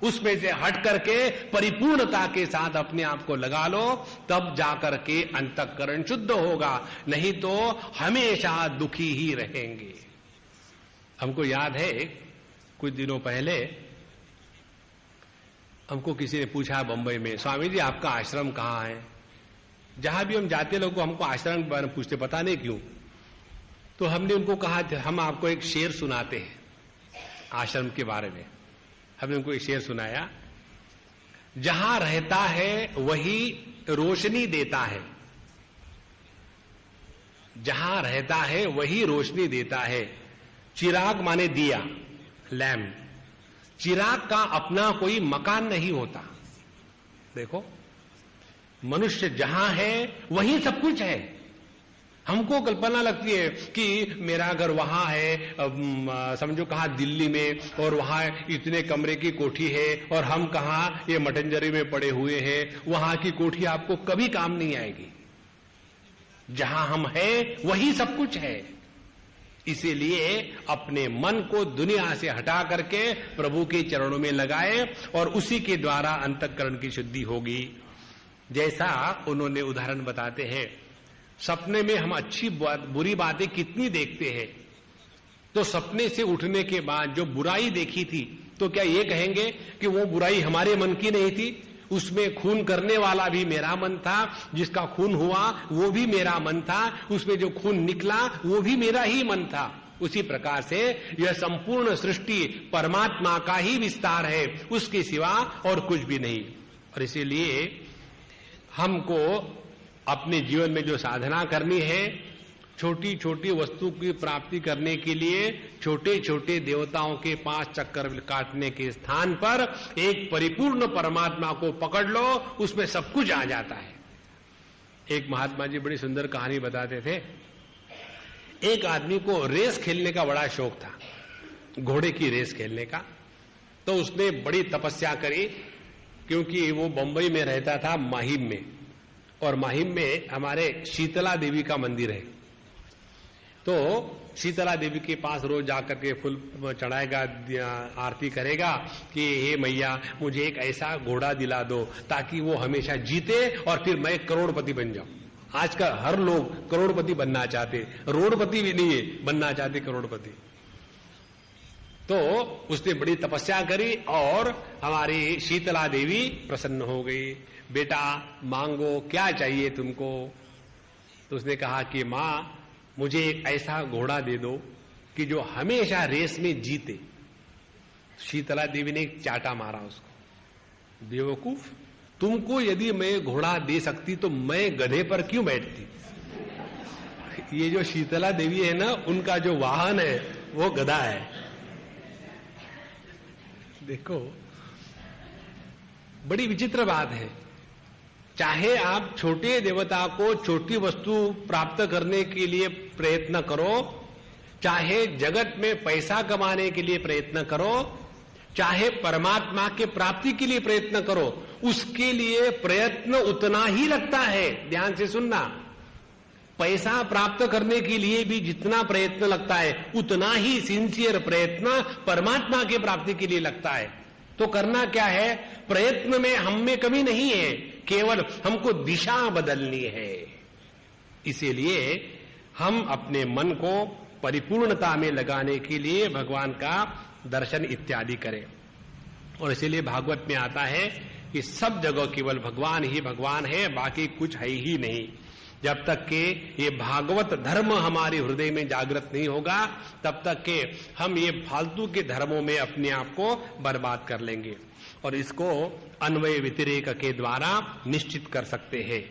उसमें से हट करके परिपूर्णता के साथ अपने आप को लगा लो, तब जाकर के अंतःकरण शुद्ध होगा, नहीं तो हमेशा दुखी ही रहेंगे। हमको याद है कुछ दिनों पहले हमको किसी ने पूछा बंबई में, स्वामी जी आपका आश्रम कहाँ है? जहां भी हम जाते लोग हमको आश्रम के बारे में पूछते, पता नहीं क्यों। तो हमने उनको कहा हम आपको एक शेर सुनाते हैं आश्रम के बारे में। हमने उनको एक शेर सुनाया, जहां रहता है वही रोशनी देता है, जहां रहता है वही रोशनी देता है। चिराग माने दिया, लैम्प। चिराग का अपना कोई मकान नहीं होता। देखो, मनुष्य जहां है वही सब कुछ है। हमको कल्पना लगती है कि मेरा घर वहां है, समझो कहां दिल्ली में, और वहां इतने कमरे की कोठी है, और हम कहां ये मटंजरी में पड़े हुए हैं। वहां की कोठी आपको कभी काम नहीं आएगी। जहां हम हैं वही सब कुछ है। इसीलिए अपने मन को दुनिया से हटा करके प्रभु के चरणों में लगाए, और उसी के द्वारा अंतःकरण की शुद्धि होगी। जैसा उन्होंने उदाहरण बताते हैं, सपने में हम अच्छी बुरी बातें कितनी देखते हैं, तो सपने से उठने के बाद जो बुराई देखी थी, तो क्या ये कहेंगे कि वो बुराई हमारे मन की नहीं थी? उसमें खून करने वाला भी मेरा मन था, जिसका खून हुआ वो भी मेरा मन था, उसमें जो खून निकला वो भी मेरा ही मन था। उसी प्रकार से यह संपूर्ण सृष्टि परमात्मा का ही विस्तार है, उसके सिवा और कुछ भी नहीं। और इसीलिए हमको अपने जीवन में जो साधना करनी है, छोटी छोटी वस्तु की प्राप्ति करने के लिए छोटे छोटे देवताओं के 5 चक्कर काटने के स्थान पर एक परिपूर्ण परमात्मा को पकड़ लो, उसमें सब कुछ आ जाता है। एक महात्मा जी बड़ी सुंदर कहानी बताते थे। एक आदमी को रेस खेलने का बड़ा शौक था, घोड़े की रेस खेलने का। तो उसने बड़ी तपस्या करी, क्योंकि वो बंबई में रहता था, माहिम में, और माहिम में हमारे शीतला देवी का मंदिर है। तो शीतला देवी के पास रोज जाकर के फूल चढ़ाएगा, आरती करेगा कि हे मैया मुझे एक ऐसा घोड़ा दिला दो ताकि वो हमेशा जीते और फिर मैं करोड़पति बन जाऊं। आजकल हर लोग करोड़पति बनना चाहते, रोडपति भी नहीं है, बनना चाहते करोड़पति। तो उसने बड़ी तपस्या करी और हमारी शीतला देवी प्रसन्न हो गई। बेटा मांगो, क्या चाहिए तुमको? तो उसने कहा कि मां मुझे एक ऐसा घोड़ा दे दो कि जो हमेशा रेस में जीते। शीतला देवी ने एक चाटा मारा उसको, बेवकूफ, तुमको यदि मैं घोड़ा दे सकती तो मैं गधे पर क्यों बैठती? ये जो शीतला देवी है ना, उनका जो वाहन है वो गधा है। देखो बड़ी विचित्र बात है। चाहे आप छोटे देवता को छोटी वस्तु प्राप्त करने के लिए प्रयत्न करो, चाहे जगत में पैसा कमाने के लिए प्रयत्न करो, चाहे परमात्मा के प्राप्ति के लिए प्रयत्न करो, उसके लिए प्रयत्न उतना ही लगता है। ध्यान से सुनना, पैसा प्राप्त करने के लिए भी जितना प्रयत्न लगता है, उतना ही सिंसियर प्रयत्न परमात्मा के प्राप्ति के लिए लगता है। तो करना क्या है? प्रयत्न में हम में कमी नहीं है, केवल हमको दिशा बदलनी है। इसीलिए हम अपने मन को परिपूर्णता में लगाने के लिए भगवान का दर्शन इत्यादि करें। और इसीलिए भागवत में आता है कि सब जगह केवल भगवान ही भगवान है, बाकी कुछ है ही नहीं। जब तक के ये भागवत धर्म हमारे हृदय में जागृत नहीं होगा, तब तक के हम ये फालतू के धर्मों में अपने आप को बर्बाद कर लेंगे। और इसको अन्वय व्यतिरेक के द्वारा निश्चित कर सकते हैं।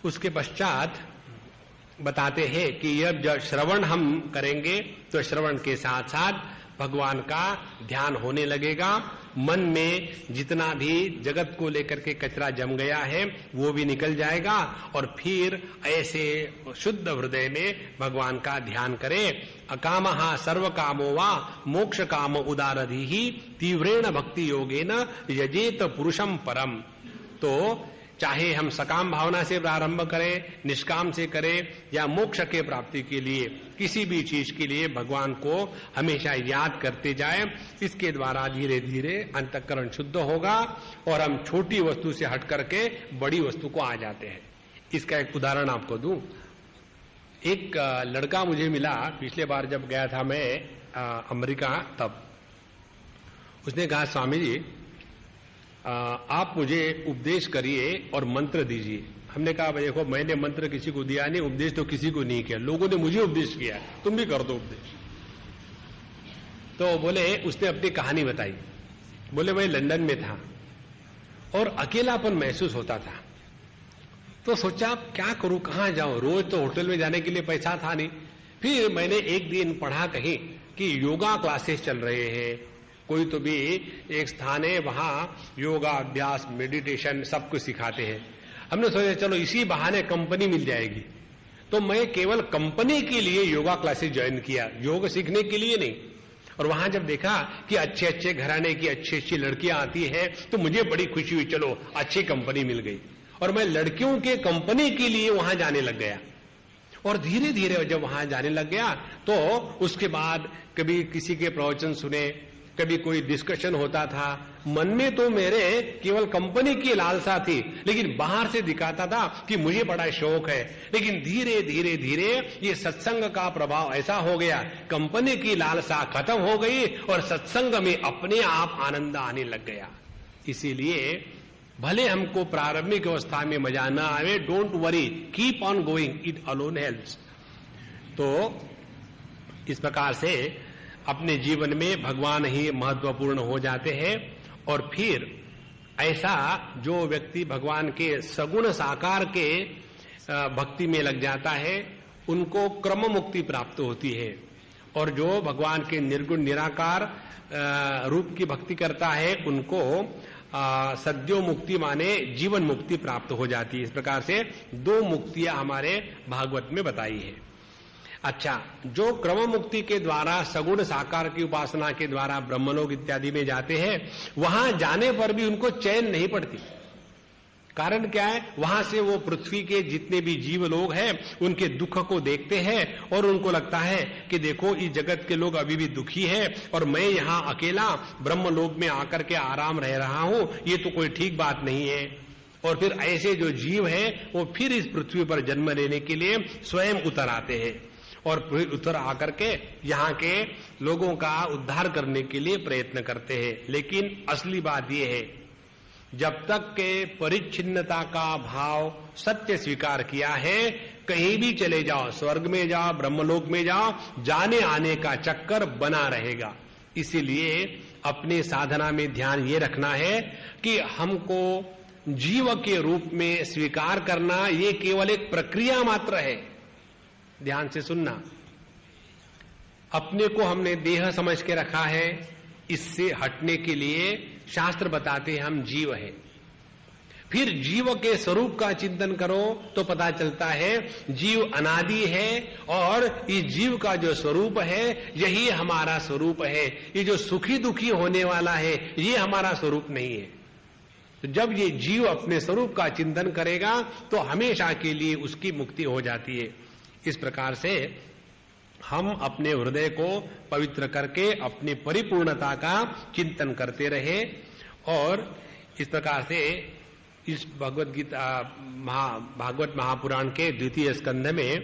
उसके पश्चात बताते हैं कि यह जब श्रवण हम करेंगे तो श्रवण के साथ साथ भगवान का ध्यान होने लगेगा। मन में जितना भी जगत को लेकर के कचरा जम गया है वो भी निकल जाएगा और फिर ऐसे शुद्ध हृदय में भगवान का ध्यान करें। अकामः सर्व कामो वा मोक्ष काम उदारधि तीव्रेण भक्ति योगेन यजेत पुरुषम परम। तो चाहे हम सकाम भावना से प्रारंभ करें, निष्काम से करें या मोक्ष के प्राप्ति के लिए किसी भी चीज के लिए भगवान को हमेशा याद करते जाएं। इसके द्वारा धीरे धीरे अंतःकरण शुद्ध होगा और हम छोटी वस्तु से हट करके बड़ी वस्तु को आ जाते हैं। इसका एक उदाहरण आपको दूं। एक लड़का मुझे मिला पिछले बार जब गया था मैं अमेरिका, तब उसने कहा, स्वामी जी आप मुझे उपदेश करिए और मंत्र दीजिए। हमने कहा, भाई देखो मैंने मंत्र किसी को दिया नहीं, उपदेश तो किसी को नहीं किया, लोगों ने मुझे उपदेश किया, तुम भी कर दो उपदेश। तो बोले, उसने अपनी कहानी बताई। बोले मैं लंदन में था और अकेलापन महसूस होता था, तो सोचा क्या करूं, कहां जाऊं, रोज तो होटल में जाने के लिए पैसा था नहीं। फिर मैंने एक दिन पढ़ा कहीं कि योगा क्लासेस चल रहे हैं, कोई तो भी एक स्थान है वहां योगा अभ्यास मेडिटेशन सब कुछ सिखाते हैं। हमने सोचा चलो इसी बहाने कंपनी मिल जाएगी, तो मैं केवल कंपनी के लिए योगा क्लासेस ज्वाइन किया, योग सीखने के लिए नहीं। और वहां जब देखा कि अच्छे अच्छे घराने की अच्छी अच्छी लड़कियां आती है तो मुझे बड़ी खुशी हुई, चलो अच्छी कंपनी मिल गई और मैं लड़कियों के कंपनी के लिए वहां जाने लग गया। और धीरे धीरे जब वहां जाने लग गया तो उसके बाद कभी किसी के प्रवचन सुने, कभी कोई डिस्कशन होता था। मन में तो मेरे केवल कंपनी की लालसा थी, लेकिन बाहर से दिखाता था कि मुझे बड़ा शौक है। लेकिन धीरे धीरे धीरे ये सत्संग का प्रभाव ऐसा हो गया, कंपनी की लालसा खत्म हो गई और सत्संग में अपने आप आनंद आने लग गया। इसीलिए भले हमको प्रारंभिक अवस्था में मजा न आवे, don't worry, keep on going, it alone helps. तो इस प्रकार से अपने जीवन में भगवान ही महत्वपूर्ण हो जाते हैं। और फिर ऐसा जो व्यक्ति भगवान के सगुण साकार के भक्ति में लग जाता है उनको क्रम मुक्ति प्राप्त होती है, और जो भगवान के निर्गुण निराकार रूप की भक्ति करता है उनको सद्यो मुक्ति माने जीवन मुक्ति प्राप्त हो जाती है। इस प्रकार से दो मुक्तियां हमारे भागवत में बताई है। अच्छा, जो क्रम मुक्ति के द्वारा सगुण साकार की उपासना के द्वारा ब्रह्मलोक इत्यादि में जाते हैं, वहां जाने पर भी उनको चैन नहीं पड़ती। कारण क्या है, वहां से वो पृथ्वी के जितने भी जीव लोग हैं उनके दुख को देखते हैं और उनको लगता है कि देखो इस जगत के लोग अभी भी दुखी है और मैं यहाँ अकेला ब्रह्मलोक में आकर के आराम रह रहा हूं, ये तो कोई ठीक बात नहीं है। और फिर ऐसे जो जीव हैं वो फिर इस पृथ्वी पर जन्म लेने के लिए स्वयं उतर आते हैं और फिर उतर आकर के यहाँ के लोगों का उद्धार करने के लिए प्रयत्न करते हैं। लेकिन असली बात यह है, जब तक के परिच्छिन्नता का भाव सत्य स्वीकार किया है, कहीं भी चले जाओ, स्वर्ग में जाओ, ब्रह्मलोक में जाओ, जाने आने का चक्कर बना रहेगा। इसीलिए अपने साधना में ध्यान ये रखना है कि हमको जीव के रूप में स्वीकार करना ये केवल एक प्रक्रिया मात्र है। ध्यान से सुनना, अपने को हमने देह समझ के रखा है, इससे हटने के लिए शास्त्र बताते हैं हम जीव हैं। फिर जीव के स्वरूप का चिंतन करो तो पता चलता है जीव अनादि है और इस जीव का जो स्वरूप है यही हमारा स्वरूप है। ये जो सुखी दुखी होने वाला है ये हमारा स्वरूप नहीं है। तो जब ये जीव अपने स्वरूप का चिंतन करेगा तो हमेशा के लिए उसकी मुक्ति हो जाती है। इस प्रकार से हम अपने हृदय को पवित्र करके अपनी परिपूर्णता का चिंतन करते रहे। और इस प्रकार से इस भागवत महापुराण के द्वितीय स्कंध में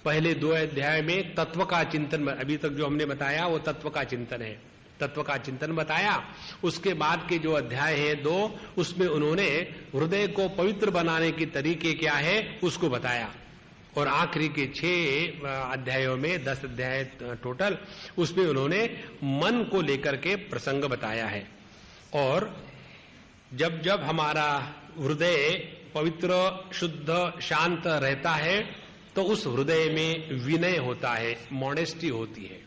पहले 2 अध्याय में तत्व का चिंतन, अभी तक जो हमने बताया वो तत्व का चिंतन है, तत्व का चिंतन बताया। उसके बाद के जो अध्याय है 2, उसमें उन्होंने हृदय को पवित्र बनाने के तरीके क्या है उसको बताया। और आखिरी के 6 अध्यायों में 10 अध्याय टोटल, उसमें उन्होंने मन को लेकर के प्रसंग बताया है। और जब जब हमारा हृदय पवित्र शुद्ध शांत रहता है तो उस हृदय में विनय होता है, मॉडेस्टी होती है।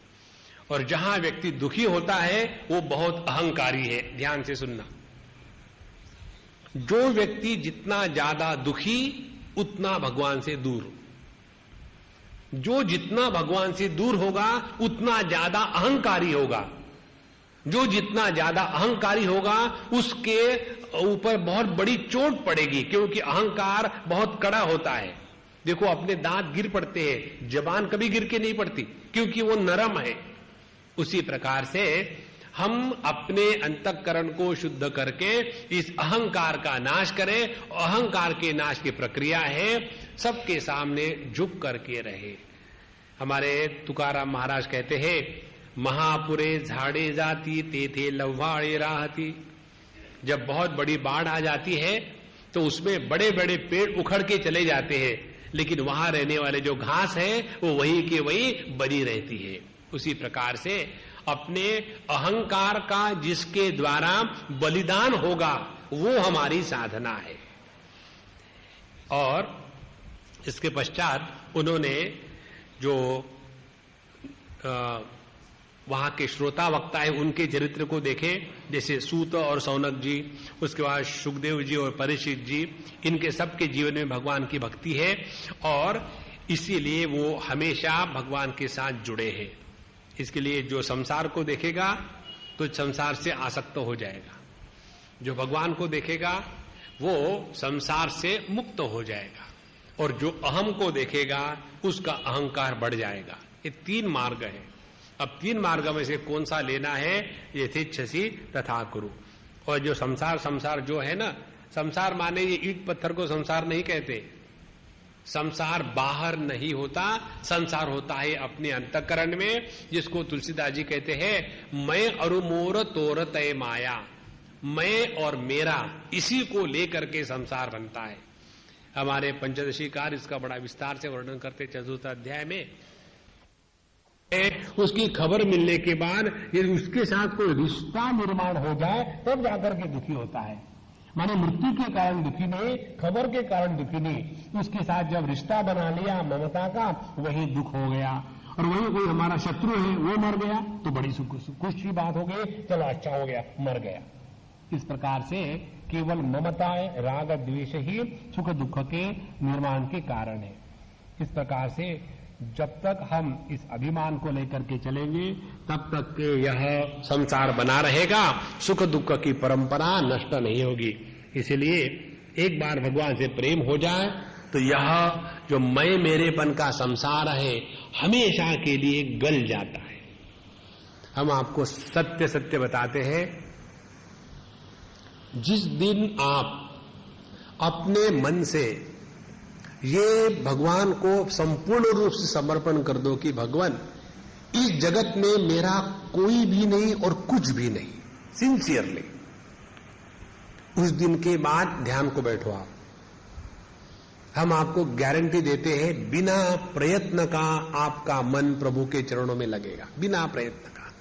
और जहां व्यक्ति दुखी होता है वो बहुत अहंकारी है। ध्यान से सुनना, जो व्यक्ति जितना ज्यादा दुखी उतना भगवान से दूर, जो जितना भगवान से दूर होगा उतना ज्यादा अहंकारी होगा। जो जितना ज्यादा अहंकारी होगा उसके ऊपर बहुत बड़ी चोट पड़ेगी, क्योंकि अहंकार बहुत कड़ा होता है। देखो, अपने दांत गिर पड़ते हैं, जबान कभी गिर के नहीं पड़ती, क्योंकि वो नरम है। उसी प्रकार से हम अपने अंतःकरण को शुद्ध करके इस अहंकार का नाश करें। अहंकार के नाश की प्रक्रिया है सबके सामने झुक करके रहे। हमारे तुकाराम महाराज कहते हैं, महापुरे झाड़े जाती ते थे लव्वाड़े राहती। जब बहुत बड़ी बाढ़ आ जाती है तो उसमें बड़े बड़े पेड़ उखड़ के चले जाते हैं, लेकिन वहां रहने वाले जो घास है वो वही के वही बनी रहती है। उसी प्रकार से अपने अहंकार का जिसके द्वारा बलिदान होगा वो हमारी साधना है। और इसके पश्चात उन्होंने जो वहां के श्रोता वक्ता है उनके चरित्र को देखे, जैसे सूत और सौनक जी, उसके बाद सुखदेव जी और परीक्षित जी, इनके सबके जीवन में भगवान की भक्ति है और इसीलिए वो हमेशा भगवान के साथ जुड़े हैं। इसके लिए जो संसार को देखेगा तो संसार से आसक्त हो जाएगा, जो भगवान को देखेगा वो संसार से मुक्त हो जाएगा, और जो अहम को देखेगा उसका अहंकार बढ़ जाएगा। ये तीन मार्ग है। अब तीन मार्ग में से कौन सा लेना है, यथेच्छसी तथा कुरु। और जो संसार जो है ना, संसार माने ये ईंट पत्थर को संसार नहीं कहते। संसार बाहर नहीं होता, संसार होता है अपने अंतःकरण में, जिसको तुलसीदास जी कहते हैं, मैं अरु मोर तोर तय माया। मैं और मेरा, इसी को लेकर के संसार बनता है। हमारे पंचदशीकार इसका बड़ा विस्तार से वर्णन करते चतुर्थ अध्याय में। उसकी खबर मिलने के बाद यदि उसके साथ कोई रिश्ता निर्माण हो जाए तब जाकर के दुखी होता है। माने मृत्यु के कारण दुखी नहीं, खबर के कारण दुखी नहीं। उसके साथ जब रिश्ता बना लिया ममता का, वही दुख हो गया। और वही कोई हमारा शत्रु है वो मर गया तो बड़ी खुश की बात हो गई, चलो अच्छा हो गया, मर गया। इस प्रकार से केवल ममता, राग, द्वेष ही सुख दुख के निर्माण के कारण है। इस प्रकार से जब तक हम इस अभिमान को लेकर के चलेंगे तब तक के यह संसार बना रहेगा, सुख दुख की परंपरा नष्ट नहीं होगी। इसलिए एक बार भगवान से प्रेम हो जाए तो यह जो मैं मेरेपन का संसार है हमेशा के लिए गल जाता है। हम आपको सत्य सत्य बताते हैं, जिस दिन आप अपने मन से ये भगवान को संपूर्ण रूप से समर्पण कर दो कि भगवान इस जगत में मेरा कोई भी नहीं और कुछ भी नहीं, सिंसियरली, उस दिन के बाद ध्यान को बैठो आप। हम आपको गारंटी देते हैं बिना प्रयत्न का आपका मन प्रभु के चरणों में लगेगा, बिना प्रयत्न का।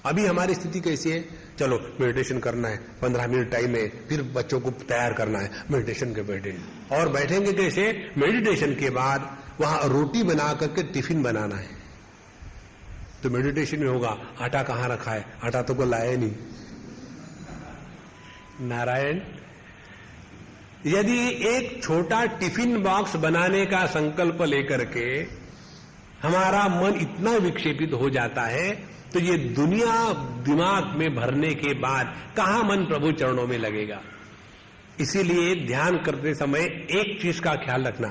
अभी हमारी स्थिति कैसी है, चलो मेडिटेशन करना है, 15 मिनट टाइम है, फिर बच्चों को तैयार करना है मेडिटेशन के बैठे, और बैठेंगे कैसे, मेडिटेशन के बाद वहां रोटी बना करके टिफिन बनाना है। तो मेडिटेशन में होगा, आटा कहां रखा है, आटा तो को लाया नहीं। नारायण, यदि एक छोटा टिफिन बॉक्स बनाने का संकल्प लेकर के हमारा मन इतना विक्षेपित हो जाता है तो ये दुनिया दिमाग में भरने के बाद कहां मन प्रभु चरणों में लगेगा। इसीलिए ध्यान करते समय एक चीज का ख्याल रखना।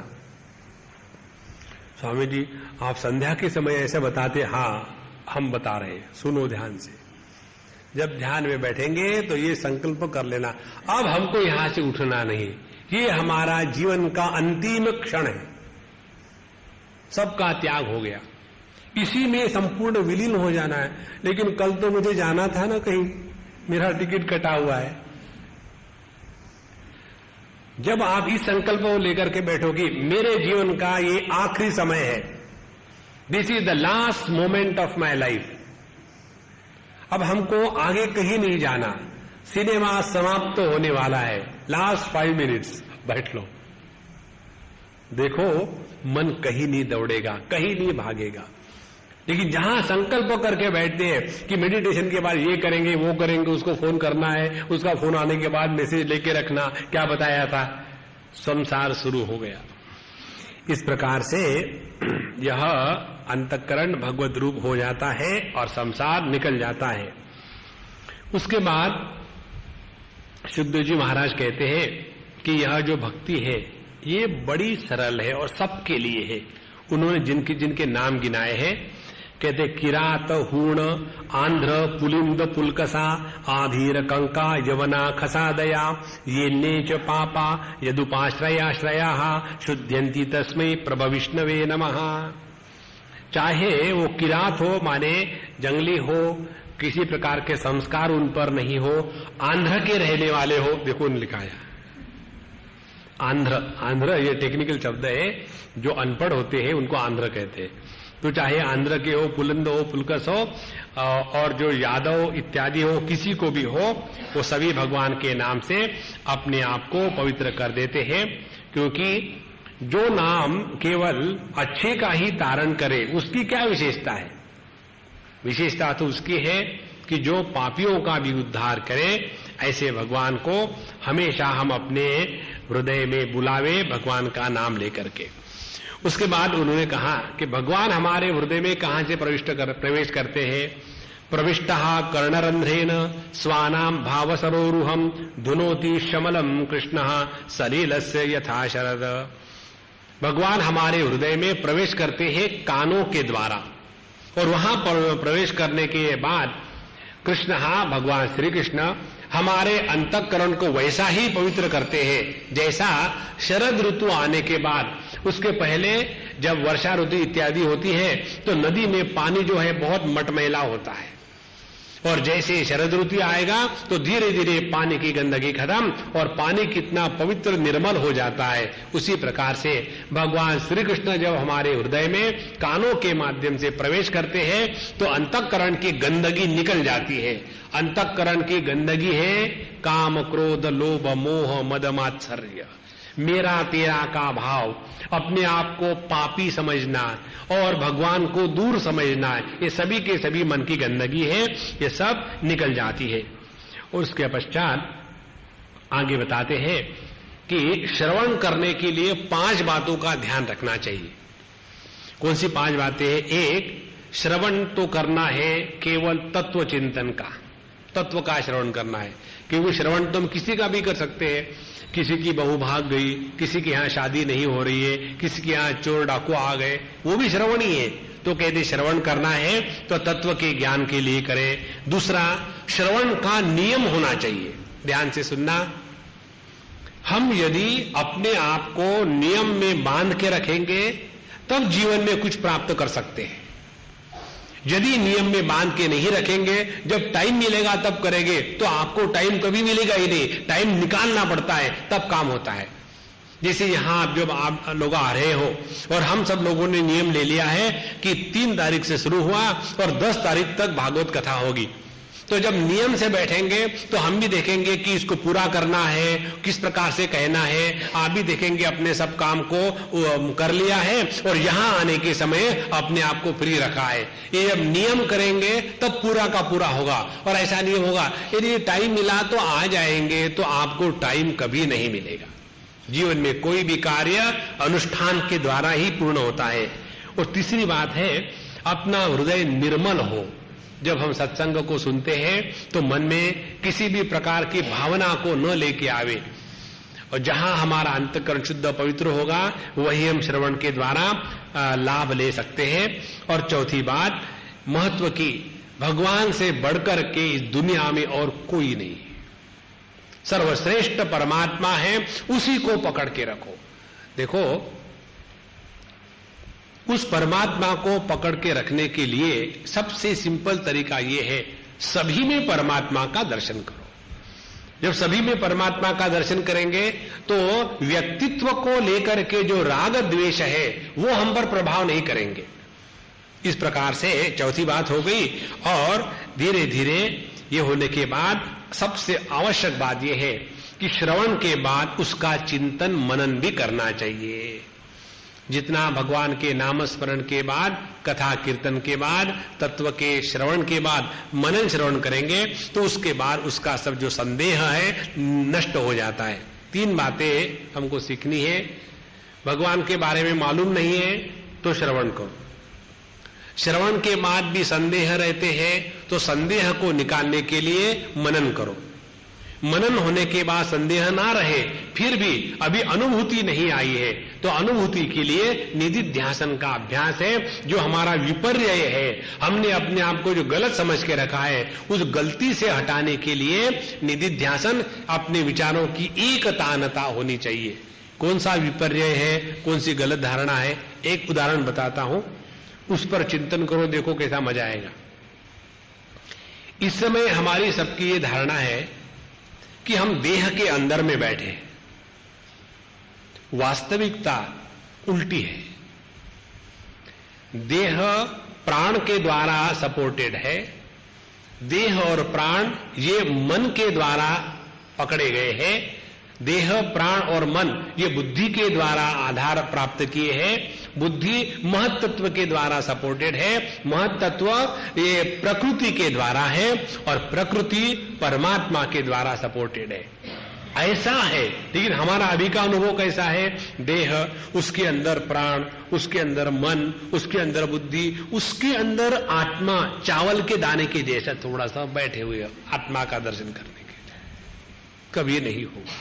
स्वामी जी आप संध्या के समय ऐसे बताते, हाँ हम बता रहे हैं, सुनो ध्यान से। जब ध्यान में बैठेंगे तो ये संकल्प कर लेना, अब हमको यहां से उठना नहीं, ये हमारा जीवन का अंतिम क्षण है, सबका त्याग हो गया, इसी में संपूर्ण विलीन हो जाना है। लेकिन कल तो मुझे जाना था ना कहीं, मेरा टिकट कटा हुआ है। जब आप इस संकल्प को लेकर के बैठोगे, मेरे जीवन का ये आखिरी समय है, this is the last moment of my life, अब हमको आगे कहीं नहीं जाना, सिनेमा समाप्त तो होने वाला है, लास्ट 5 मिनट्स बैठ लो। देखो मन कहीं नहीं दौड़ेगा, कहीं नहीं भागेगा। लेकिन जहां संकल्प करके बैठते हैं कि मेडिटेशन के बाद ये करेंगे वो करेंगे, उसको फोन करना है, उसका फोन आने के बाद मैसेज लेके रखना, क्या बताया था, संसार शुरू हो गया। इस प्रकार से यह अंतःकरण भगवत रूप हो जाता है और संसार निकल जाता है। उसके बाद शुद्धदेव जी महाराज कहते हैं कि यह जो भक्ति है ये बड़ी सरल है और सबके लिए है। उन्होंने जिनके नाम गिनाए हैं, कहते किरात, हूण, आंध्र, पुलिंद, पुलकसा, आधीर, कंका, यवना, खसादया, ये नेच पापा यदुपाश्रयाश्रया शुद्ध्यंती तस्मै प्रभ विष्णवे नमः। चाहे वो किरात हो, माने जंगली हो, किसी प्रकार के संस्कार उन पर नहीं हो, आंध्र के रहने वाले हो, देखो उन्होंने लिखाया आंध्र ये टेक्निकल शब्द है, जो अनपढ़ होते हैं उनको आंध्र कहते हैं। तो चाहे आंध्र के हो, पुलंद हो, पुलकस हो और जो यादव इत्यादि हो, किसी को भी हो, वो सभी भगवान के नाम से अपने आप को पवित्र कर देते हैं। क्योंकि जो नाम केवल अच्छे का ही धारण करे उसकी क्या विशेषता है? विशेषता तो उसकी है कि जो पापियों का भी उद्धार करे, ऐसे भगवान को हमेशा हम अपने हृदय में बुलावे भगवान का नाम लेकर के। उसके बाद उन्होंने कहा कि भगवान हमारे हृदय में कहां से प्रवेश करते हैं? प्रविष्टः कर्णरंध्रेण स्वानाम भावसरोरुहम धुनोति शमलम कृष्णः सलीलस्य यथा शरद। भगवान हमारे हृदय में प्रवेश करते हैं कानों के द्वारा, और वहां पर प्रवेश करने के बाद कृष्ण भगवान श्री कृष्ण हमारे अंतःकरण को वैसा ही पवित्र करते हैं जैसा शरद ऋतु आने के बाद, उसके पहले जब वर्षा ऋतु इत्यादि होती है तो नदी में पानी जो है बहुत मटमैला होता है, और जैसे शरद ऋतु आएगा तो धीरे धीरे पानी की गंदगी खत्म और पानी कितना पवित्र निर्मल हो जाता है। उसी प्रकार से भगवान श्री कृष्ण जब हमारे हृदय में कानों के माध्यम से प्रवेश करते हैं तो अंतःकरण की गंदगी निकल जाती है। अंतःकरण की गंदगी है काम, क्रोध, लोभ, मोह, मद, मात्सर्य, मेरा तेरा का भाव, अपने आप को पापी समझना और भगवान को दूर समझना, ये सभी के सभी मन की गंदगी है, ये सब निकल जाती है। और उसके पश्चात आगे बताते हैं कि श्रवण करने के लिए 5 बातों का ध्यान रखना चाहिए। कौन सी 5 बातें हैं? एक, श्रवण तो करना है केवल तत्व चिंतन का, तत्व का श्रवण करना है, क्योंकि श्रवण तो हम किसी का भी कर सकते हैं। किसी की बहू भाग गई, किसी के यहाँ शादी नहीं हो रही है, किसी के यहाँ चोर डाकू आ गए, वो भी श्रवण ही है। तो कहते श्रवण करना है तो तत्व के ज्ञान के लिए करें। दूसरा, श्रवण का नियम होना चाहिए, ध्यान से सुनना। हम यदि अपने आप को नियम में बांध के रखेंगे तब जीवन में कुछ प्राप्त कर सकते हैं। यदि नियम में बांध के नहीं रखेंगे, जब टाइम मिलेगा तब करेंगे, तो आपको टाइम कभी मिलेगा ही नहीं, टाइम निकालना पड़ता है तब काम होता है। जैसे यहां जब आप लोग आ रहे हो और हम सब लोगों ने नियम ले लिया है कि 3 तारीख से शुरू हुआ और 10 तारीख तक भागवत कथा होगी, तो जब नियम से बैठेंगे तो हम भी देखेंगे कि इसको पूरा करना है, किस प्रकार से कहना है। आप भी देखेंगे अपने सब काम को कर लिया है और यहां आने के समय अपने आप को फ्री रखा है। ये जब नियम करेंगे तब पूरा का पूरा होगा, और ऐसा नहीं होगा यदि टाइम मिला तो आ जाएंगे, तो आपको टाइम कभी नहीं मिलेगा। जीवन में कोई भी कार्य अनुष्ठान के द्वारा ही पूर्ण होता है। और तीसरी बात है, अपना हृदय निर्मल हो। जब हम सत्संग को सुनते हैं तो मन में किसी भी प्रकार की भावना को न लेके आवे, और जहां हमारा अंतःकरण शुद्ध पवित्र होगा वही हम श्रवण के द्वारा लाभ ले सकते हैं। और चौथी बात, महत्व की, भगवान से बढ़कर के इस दुनिया में और कोई नहीं, सर्वश्रेष्ठ परमात्मा है, उसी को पकड़ के रखो। देखो, उस परमात्मा को पकड़ के रखने के लिए सबसे सिंपल तरीका यह है, सभी में परमात्मा का दर्शन करो। जब सभी में परमात्मा का दर्शन करेंगे तो व्यक्तित्व को लेकर के जो राग द्वेष है वो हम पर प्रभाव नहीं करेंगे। इस प्रकार से चौथी बात हो गई। और धीरे धीरे ये होने के बाद सबसे आवश्यक बात यह है कि श्रवण के बाद उसका चिंतन मनन भी करना चाहिए। जितना भगवान के नाम स्मरण के बाद, कथा कीर्तन के बाद, तत्व के श्रवण के बाद मनन श्रवण करेंगे तो उसके बाद उसका सब जो संदेह है नष्ट हो जाता है। 3 बातें हमको सीखनी है। भगवान के बारे में मालूम नहीं है तो श्रवण करो, श्रवण के बाद भी संदेह रहते हैं तो संदेह को निकालने के लिए मनन करो। मनन होने के बाद संदेह ना रहे फिर भी अभी अनुभूति नहीं आई है तो अनुभूति के लिए निधिध्यासन का अभ्यास है। जो हमारा विपर्य है, हमने अपने आप को जो गलत समझ के रखा है, उस गलती से हटाने के लिए निधिध्यासन, अपने विचारों की एकतानता होनी चाहिए। कौन सा विपर्य है, कौन सी गलत धारणा है, एक उदाहरण बताता हूं, उस पर चिंतन करो, देखो कैसा मजा आएगा। इस समय हमारी सबकी ये धारणा है कि हम देह के अंदर में बैठे हैं। वास्तविकता उल्टी है। देह प्राण के द्वारा सपोर्टेड है। देह और प्राण ये मन के द्वारा पकड़े गए हैं। देह, प्राण और मन ये बुद्धि के द्वारा आधार प्राप्त किए हैं। बुद्धि महत्त्व के द्वारा सपोर्टेड है। महत्त्व ये प्रकृति के द्वारा है और प्रकृति परमात्मा के द्वारा सपोर्टेड है। ऐसा है, लेकिन हमारा अभी का अनुभव कैसा है? देह, उसके अंदर प्राण, उसके अंदर मन, उसके अंदर बुद्धि, उसके अंदर आत्मा, चावल के दाने के जैसा थोड़ा सा बैठे हुए आत्मा का दर्शन करने के लिए। कभी नहीं होगा।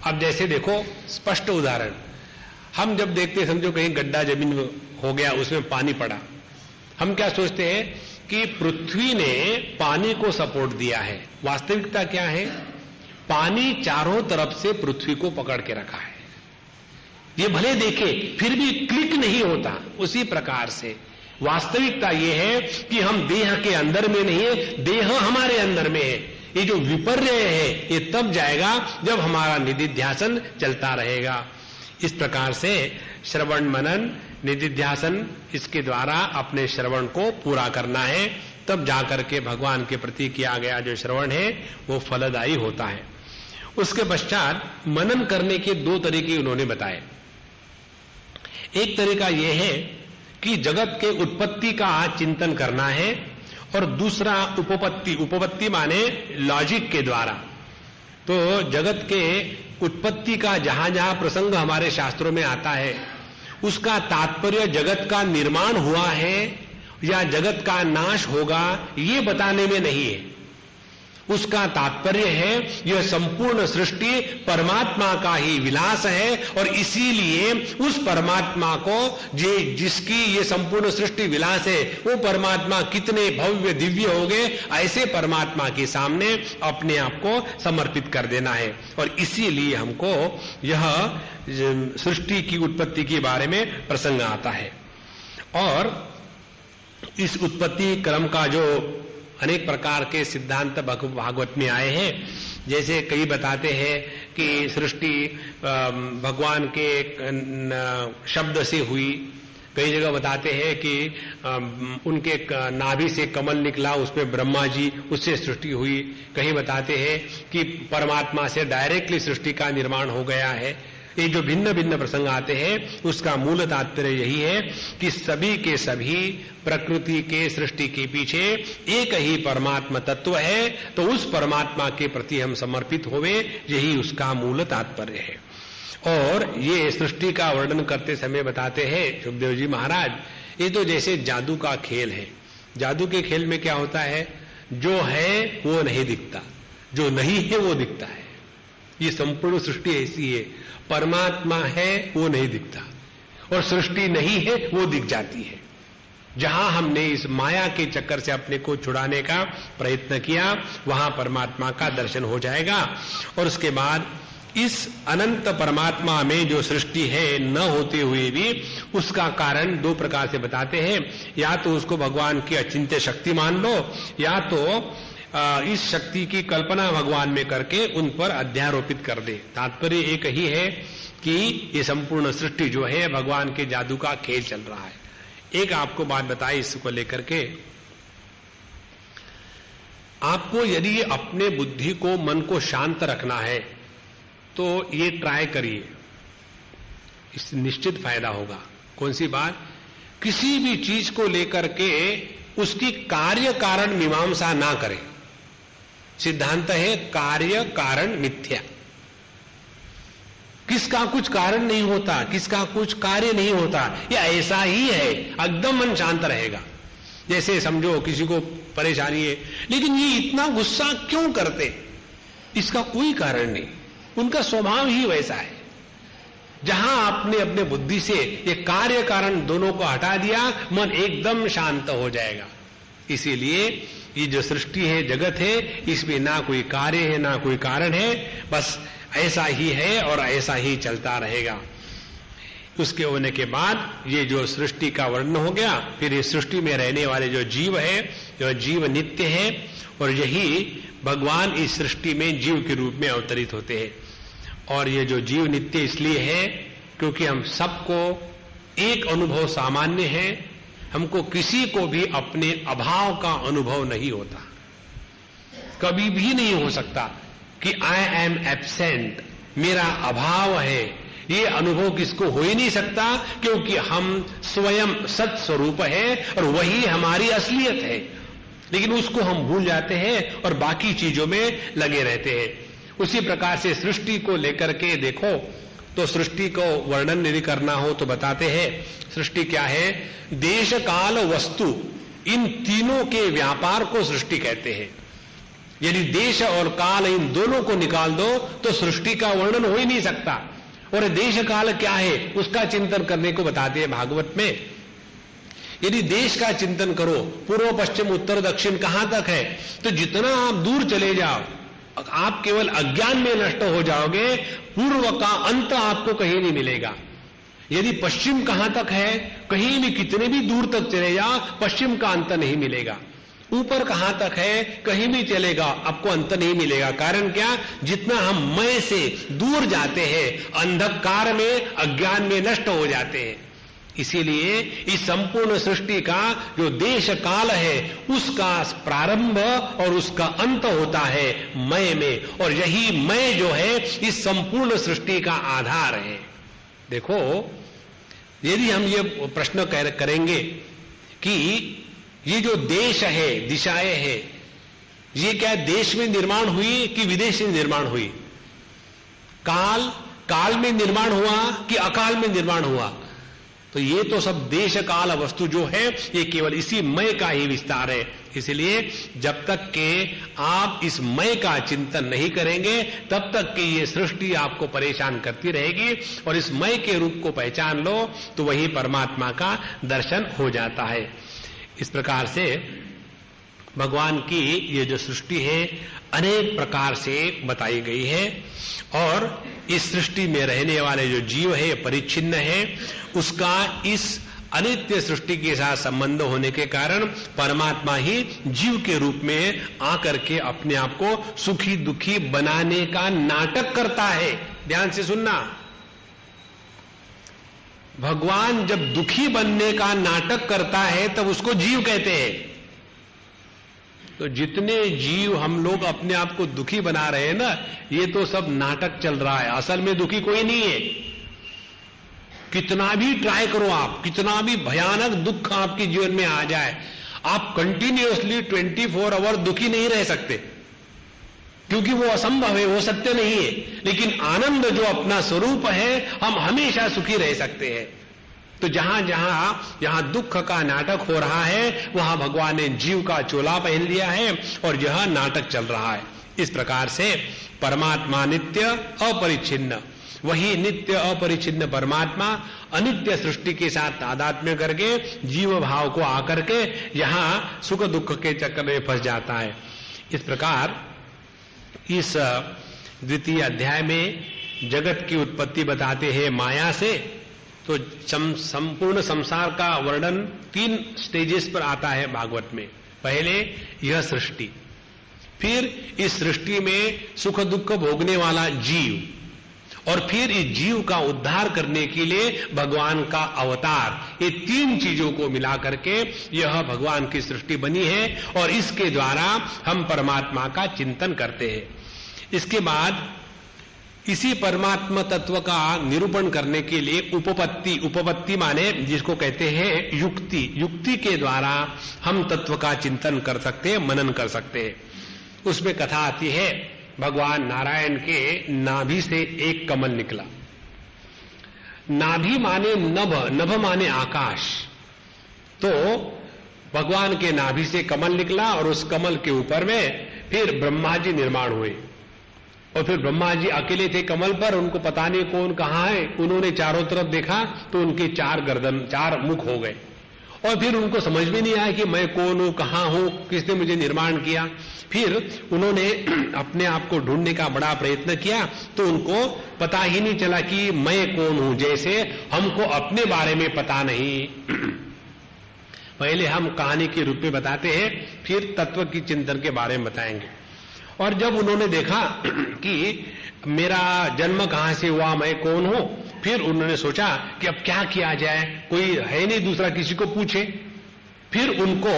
अब जैसे देखो, स्पष्ट उदाहरण, हम जब देखते समझो कहीं गड्ढा जमीन में हो गया, उसमें पानी पड़ा, हम क्या सोचते हैं कि पृथ्वी ने पानी को सपोर्ट दिया है। वास्तविकता क्या है? पानी चारों तरफ से पृथ्वी को पकड़ के रखा है। ये भले देखे फिर भी क्लिक नहीं होता। उसी प्रकार से वास्तविकता ये है कि हम देह के अंदर में नहीं है, देह हमारे अंदर में है। ये जो विपर्य है ये तब जाएगा जब हमारा निधिध्यासन चलता रहेगा। इस प्रकार से श्रवण मनन निधिध्यासन, इसके द्वारा अपने श्रवण को पूरा करना है, तब जाकर के भगवान के प्रति किया गया जो श्रवण है वो फलदायी होता है। उसके पश्चात मनन करने के 2 तरीके उन्होंने बताए। एक तरीका यह है कि जगत के उत्पत्ति का चिंतन करना है, और दूसरा उपपत्ति, उपपत्ति माने लॉजिक के द्वारा। तो जगत के उत्पत्ति का जहां जहां प्रसंग हमारे शास्त्रों में आता है, उसका तात्पर्य जगत का निर्माण हुआ है या जगत का नाश होगा ये बताने में नहीं है। उसका तात्पर्य है यह संपूर्ण सृष्टि परमात्मा का ही विलास है, और इसीलिए उस परमात्मा को जिसकी ये संपूर्ण सृष्टि विलास है, वो परमात्मा कितने भव्य दिव्य हो गए, ऐसे परमात्मा के सामने अपने आप को समर्पित कर देना है। और इसीलिए हमको यह सृष्टि की उत्पत्ति के बारे में प्रसंग आता है। और इस उत्पत्ति क्रम का जो अनेक प्रकार के सिद्धांत भागवत में आए हैं, जैसे कई बताते हैं कि सृष्टि भगवान के शब्द से हुई, कई जगह बताते हैं कि उनके नाभि से कमल निकला, उसमें ब्रह्मा जी, उससे सृष्टि हुई। कहीं बताते हैं कि परमात्मा से डायरेक्टली सृष्टि का निर्माण हो गया है। ये जो भिन्न भिन्न प्रसंग आते हैं उसका मूल तात्पर्य यही है कि सभी के सभी प्रकृति के सृष्टि के पीछे एक ही परमात्मा तत्व है, तो उस परमात्मा के प्रति हम समर्पित होवे, यही उसका मूल तात्पर्य है। और ये सृष्टि का वर्णन करते समय बताते हैं सुखदेव जी महाराज, ये तो जैसे जादू का खेल है। जादू के खेल में क्या होता है? जो है वो नहीं दिखता, जो नहीं है वो दिखता है। ये संपूर्ण सृष्टि ऐसी है, परमात्मा है वो नहीं दिखता, और सृष्टि नहीं है वो दिख जाती है। जहां हमने इस माया के चक्कर से अपने को छुड़ाने का प्रयत्न किया, वहां परमात्मा का दर्शन हो जाएगा। और उसके बाद इस अनंत परमात्मा में जो सृष्टि है न होते हुए भी उसका कारण 2 प्रकार से बताते हैं। या तो उसको भगवान की अचिंत्य शक्ति मान लो, या तो इस शक्ति की कल्पना भगवान में करके उन पर अध्यारोपित कर दे। तात्पर्य एक ही है कि ये संपूर्ण सृष्टि जो है भगवान के जादू का खेल चल रहा है। एक आपको बात बताई इसको लेकर के, आपको यदि अपने बुद्धि को, मन को शांत रखना है तो ये ट्राई करिए। इससे निश्चित फायदा होगा। कौन सी बात? किसी भी चीज को लेकर के उसकी कार्य कारण मीमांसा ना करें। सिद्धांत है कार्य कारण मिथ्या। किसका कुछ कारण नहीं होता, किसका कुछ कार्य नहीं होता, ये ऐसा ही है, एकदम मन शांत रहेगा। जैसे समझो किसी को परेशानी है, लेकिन ये इतना गुस्सा क्यों करते, इसका कोई कारण नहीं, उनका स्वभाव ही वैसा है। जहां आपने अपने बुद्धि से ये कार्य कारण दोनों को हटा दिया, मन एकदम शांत हो जाएगा। इसीलिए ये जो सृष्टि है, जगत है, इसमें ना कोई कार्य है ना कोई कारण है, बस ऐसा ही है और ऐसा ही चलता रहेगा। उसके होने के बाद ये जो सृष्टि का वर्णन हो गया, फिर इस सृष्टि में रहने वाले जो जीव है, जो जीव नित्य है, और यही भगवान इस सृष्टि में जीव के रूप में अवतरित होते हैं। और ये जो जीव नित्य इसलिए है क्योंकि हम सबको एक अनुभव सामान्य है, हमको किसी को भी अपने अभाव का अनुभव नहीं होता, कभी भी नहीं हो सकता कि आई एम एब्सेंट, मेरा अभाव है, ये अनुभव किसको हो ही नहीं सकता, क्योंकि हम स्वयं सत स्वरूप है और वही हमारी असलियत है। लेकिन उसको हम भूल जाते हैं और बाकी चीजों में लगे रहते हैं। उसी प्रकार से सृष्टि को लेकर के देखो तो सृष्टि को वर्णन यदि करना हो तो बताते हैं सृष्टि क्या है। देश काल वस्तु, इन तीनों के व्यापार को सृष्टि कहते हैं। यदि देश और काल इन दोनों को निकाल दो तो सृष्टि का वर्णन हो ही नहीं सकता। और देश काल क्या है उसका चिंतन करने को बताते हैं भागवत में। यदि देश का चिंतन करो, पूर्व पश्चिम उत्तर दक्षिण कहां तक है, तो जितना आप दूर चले जाओ आप केवल अज्ञान में नष्ट हो जाओगे, पूर्व का अंत आपको कहीं नहीं मिलेगा। यदि पश्चिम कहां तक है, कहीं भी कितने भी दूर तक चले जाओ पश्चिम का अंत नहीं मिलेगा। ऊपर कहां तक है, कहीं भी चलेगा आपको अंत नहीं मिलेगा। कारण क्या? जितना हम मैं से दूर जाते हैं अंधकार में, अज्ञान में नष्ट हो जाते हैं। इसीलिए इस संपूर्ण सृष्टि का जो देश काल है उसका प्रारंभ और उसका अंत होता है मैं में, और यही मैं जो है इस संपूर्ण सृष्टि का आधार है। देखो, यदि हम ये प्रश्न करेंगे कि ये जो देश है, दिशाएं है, ये क्या देश में निर्माण हुई कि विदेश में निर्माण हुई? काल में निर्माण हुआ कि अकाल में निर्माण हुआ? तो ये तो सब देश काल वस्तु जो है ये केवल इसी मय का ही विस्तार है। इसलिए जब तक के आप इस मय का चिंतन नहीं करेंगे तब तक कि ये सृष्टि आपको परेशान करती रहेगी, और इस मय के रूप को पहचान लो तो वही परमात्मा का दर्शन हो जाता है। इस प्रकार से भगवान की ये जो सृष्टि है अनेक प्रकार से बताई गई है, और इस सृष्टि में रहने वाले जो जीव है परिच्छिन्न है, उसका इस अनित्य सृष्टि के साथ संबंध होने के कारण परमात्मा ही जीव के रूप में आकर के अपने आप को सुखी दुखी बनाने का नाटक करता है। ध्यान से सुनना, भगवान जब दुखी बनने का नाटक करता है तब उसको जीव कहते हैं। तो जितने जीव हम लोग अपने आप को दुखी बना रहे हैं ना, ये तो सब नाटक चल रहा है, असल में दुखी कोई नहीं है। कितना भी ट्राई करो आप, कितना भी भयानक दुख आपके जीवन में आ जाए, आप कंटिन्यूअसली 24 आवर दुखी नहीं रह सकते, क्योंकि वो असंभव है, वो सत्य नहीं है। लेकिन आनंद जो अपना स्वरूप है, हम हमेशा सुखी रह सकते हैं। तो जहां जहां दुख का नाटक हो रहा है वहां भगवान ने जीव का चोला पहन लिया है और यह नाटक चल रहा है। इस प्रकार से परमात्मा नित्य अपरिच्छिन्न, वही नित्य अपरिच्छिन्न परमात्मा अनित्य सृष्टि के साथ तादात्म्य करके जीव भाव को आकर के यहां सुख दुख के चक्कर में फंस जाता है। इस प्रकार इस द्वितीय अध्याय में जगत की उत्पत्ति बताते हैं माया से। तो संपूर्ण संसार का वर्णन 3 स्टेजेस पर आता है भागवत में। पहले यह सृष्टि, फिर इस सृष्टि में सुख दुख भोगने वाला जीव, और फिर इस जीव का उद्धार करने के लिए भगवान का अवतार। ये 3 चीजों को मिला करके यह भगवान की सृष्टि बनी है, और इसके द्वारा हम परमात्मा का चिंतन करते हैं। इसके बाद इसी परमात्मा तत्व का निरूपण करने के लिए उपपत्ति माने जिसको कहते हैं युक्ति के द्वारा हम तत्व का चिंतन कर सकते हैं, मनन कर सकते हैं। उसमें कथा आती है, भगवान नारायण के नाभि से एक कमल निकला। नाभि माने नभ माने आकाश। तो भगवान के नाभि से कमल निकला और उस कमल के ऊपर में फिर ब्रह्मा जी निर्माण हुए। और फिर ब्रह्मा जी अकेले थे कमल पर, उनको पता नहीं कौन कहां है। उन्होंने चारों तरफ देखा तो उनके चार मुख हो गए। और फिर उनको समझ में नहीं आया कि मैं कौन हूं, कहां हूं, किसने मुझे निर्माण किया। फिर उन्होंने अपने आप को ढूंढने का बड़ा प्रयत्न किया तो उनको पता ही नहीं चला कि मैं कौन हूं, जैसे हमको अपने बारे में पता नहीं। पहले हम कहानी के रूप में बताते हैं, फिर तत्व की चिंतन के बारे में बताएंगे। और जब उन्होंने देखा कि मेरा जन्म कहां से हुआ, मैं कौन हूं, फिर उन्होंने सोचा कि अब क्या किया जाए, कोई है नहीं दूसरा किसी को पूछे। फिर उनको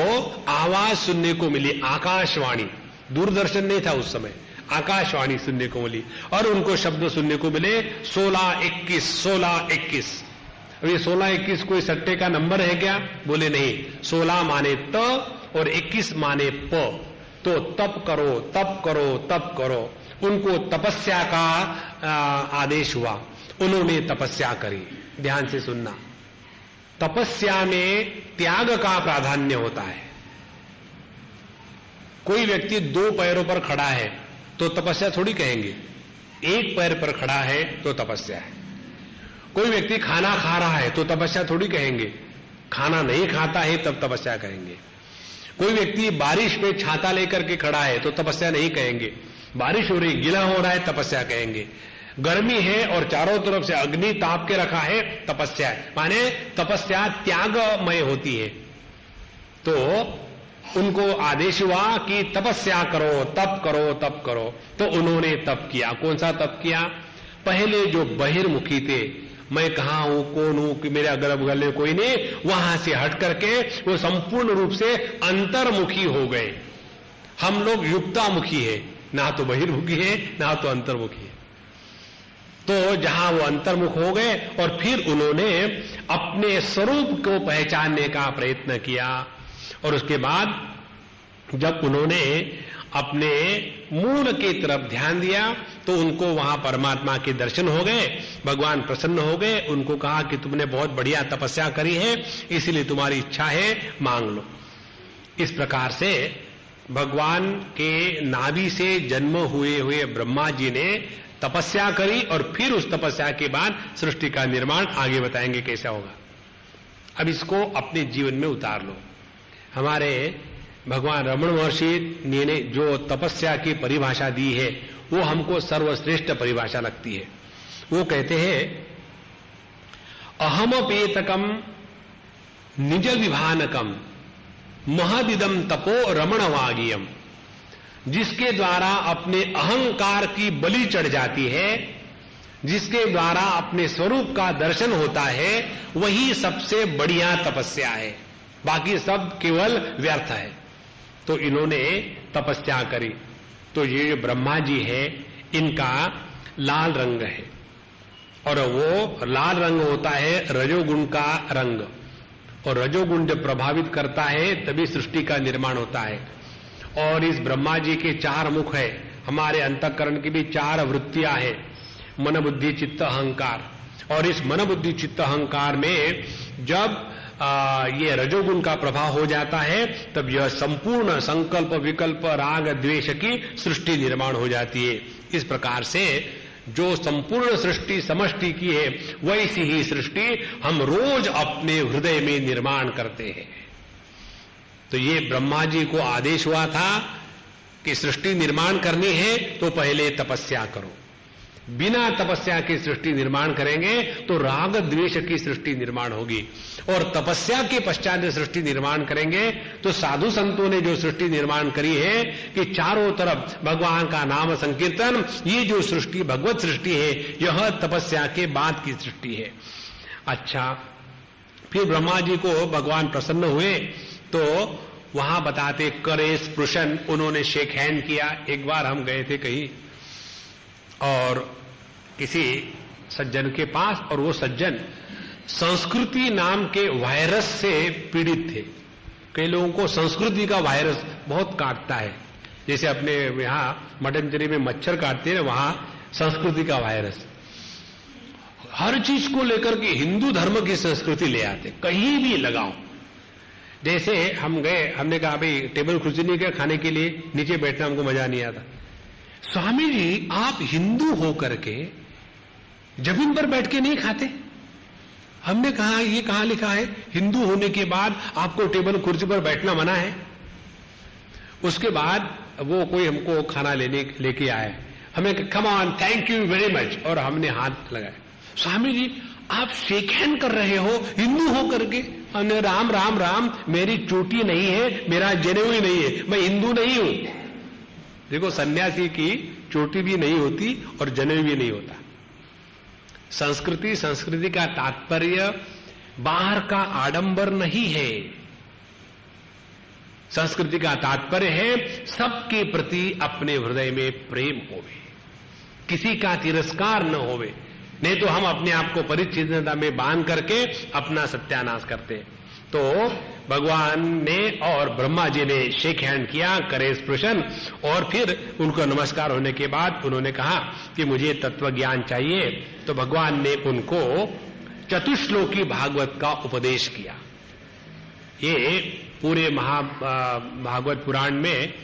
आवाज सुनने को मिली, आकाशवाणी। दूरदर्शन नहीं था उस समय, आकाशवाणी सुनने को मिली और उनको शब्द सुनने को मिले 16-21 16-21। अब ये 16-21 कोई सट्टे का नंबर है क्या? बोले नहीं, 16 माने त और 21 माने प। तो तप करो तप करो तप करो। उनको तपस्या का आदेश हुआ, उन्होंने तपस्या करी। ध्यान से सुनना, तपस्या में त्याग का प्राधान्य होता है। कोई व्यक्ति 2 पैरों पर खड़ा है तो तपस्या थोड़ी कहेंगे, 1 पैर पर खड़ा है तो तपस्या है। कोई व्यक्ति खाना खा रहा है तो तपस्या थोड़ी कहेंगे, खाना नहीं खाता है तब तपस्या कहेंगे। कोई व्यक्ति बारिश में छाता लेकर के खड़ा है तो तपस्या नहीं कहेंगे, बारिश हो रही, गीला हो रहा है, तपस्या कहेंगे। गर्मी है और चारों तरफ से अग्नि ताप के रखा है, तपस्या है। माने तपस्या त्यागमय होती है। तो उनको आदेश हुआ कि तपस्या करो, तप करो, तप करो। तो उन्होंने तप किया। कौन सा तप किया? पहले जो बहिर्मुखी थे, मैं कहां हूं, कौन हूं, कि मेरे अगल बगल में कोई नहीं, वहां से हट करके वो संपूर्ण रूप से अंतर्मुखी हो गए। हम लोग युक्तामुखी है, ना तो बहिर्मुखी है ना तो अंतर्मुखी है। तो जहां वो अंतर्मुख हो गए और फिर उन्होंने अपने स्वरूप को पहचानने का प्रयत्न किया। और उसके बाद जब उन्होंने अपने मूल की तरफ ध्यान दिया तो उनको वहां परमात्मा के दर्शन हो गए, भगवान प्रसन्न हो गए। उनको कहा कि तुमने बहुत बढ़िया तपस्या करी है, इसलिए तुम्हारी इच्छा है मांग लो। इस प्रकार से भगवान के नाभि से जन्म हुए ब्रह्मा जी ने तपस्या करी और फिर उस तपस्या के बाद सृष्टि का निर्माण आगे बताएंगे कैसा होगा। अब इसको अपने जीवन में उतार लो। हमारे भगवान रमण महर्षि ने जो तपस्या की परिभाषा दी है वो हमको सर्वश्रेष्ठ परिभाषा लगती है। वो कहते हैं, अहमपेतकम निज विभानकम महदिदम तपो रमणवागियम। जिसके द्वारा अपने अहंकार की बलि चढ़ जाती है, जिसके द्वारा अपने स्वरूप का दर्शन होता है, वही सबसे बढ़िया तपस्या है, बाकी सब केवल व्यर्थ है। तो इन्होंने तपस्या करी। तो ये ब्रह्मा जी है, इनका लाल रंग है और वो लाल रंग होता है रजोगुण का रंग। और रजोगुण जब प्रभावित करता है तभी सृष्टि का निर्माण होता है। और इस ब्रह्मा जी के 4 मुख है, हमारे अंतःकरण की भी 4 वृत्तियां हैं, मन बुद्धि चित्त अहंकार। और इस मन बुद्धि चित्त अहंकार में जब ये रजोगुण का प्रभाव हो जाता है तब यह संपूर्ण संकल्प विकल्प राग द्वेष की सृष्टि निर्माण हो जाती है। इस प्रकार से जो संपूर्ण सृष्टि समष्टि की है वैसी ही सृष्टि हम रोज अपने हृदय में निर्माण करते हैं। तो ये ब्रह्मा जी को आदेश हुआ था कि सृष्टि निर्माण करनी है तो पहले तपस्या करो। बिना तपस्या की सृष्टि निर्माण करेंगे तो राग द्वेष की सृष्टि निर्माण होगी। और तपस्या के पश्चात सृष्टि निर्माण करेंगे तो साधु संतों ने जो सृष्टि निर्माण करी है कि चारों तरफ भगवान का नाम संकीर्तन, ये जो सृष्टि भगवत सृष्टि है, यह तपस्या के बाद की सृष्टि है। अच्छा, फिर ब्रह्मा जी को भगवान प्रसन्न हुए तो वहां बताते करे स्पृशन, उन्होंने शेक हैंड किया। एक बार हम गए थे कहीं और किसी सज्जन के पास, और वो सज्जन संस्कृति नाम के वायरस से पीड़ित थे। कई लोगों को संस्कृति का वायरस बहुत काटता है, जैसे अपने यहां मटनचरी में मच्छर काटते हैं, वहां संस्कृति का वायरस। हर चीज को लेकर के हिंदू धर्म की संस्कृति ले आते, कहीं भी लगाओ। जैसे हम गए, हमने कहा भाई टेबल कुर्सी नहीं गया खाने के लिए, नीचे बैठना हमको मजा नहीं आता। स्वामी जी आप हिंदू होकर के जमीन पर बैठ के नहीं खाते? हमने कहा ये कहां लिखा है हिंदू होने के बाद आपको टेबल कुर्सी पर बैठना मना है? उसके बाद वो कोई हमको खाना लेके आया, हमें come on thank you very much, और हमने हाथ लगाया। स्वामी जी आप शेक हैंड कर रहे हो हिंदू हो करके? हमने राम राम राम, मेरी चोटी नहीं है, मेरा जनेऊ ही नहीं है, मैं हिंदू नहीं हूं। देखो सन्यासी की चोटी भी नहीं होती और जनेऊ भी नहीं होता। संस्कृति का तात्पर्य बाहर का आडंबर नहीं है। संस्कृति का तात्पर्य है सबके प्रति अपने हृदय में प्रेम होवे, किसी का तिरस्कार न होवे, नहीं तो हम अपने आप को परिच्छिन्नता में बांध करके अपना सत्यानाश करते हैं। तो भगवान ने और ब्रह्मा जी ने शेक हैंड किया, करे स्पृशन, और फिर उनको नमस्कार होने के बाद उन्होंने कहा कि मुझे तत्व ज्ञान चाहिए। तो भगवान ने उनको चतुश्लोकी भागवत का उपदेश किया। ये पूरे भागवत पुराण में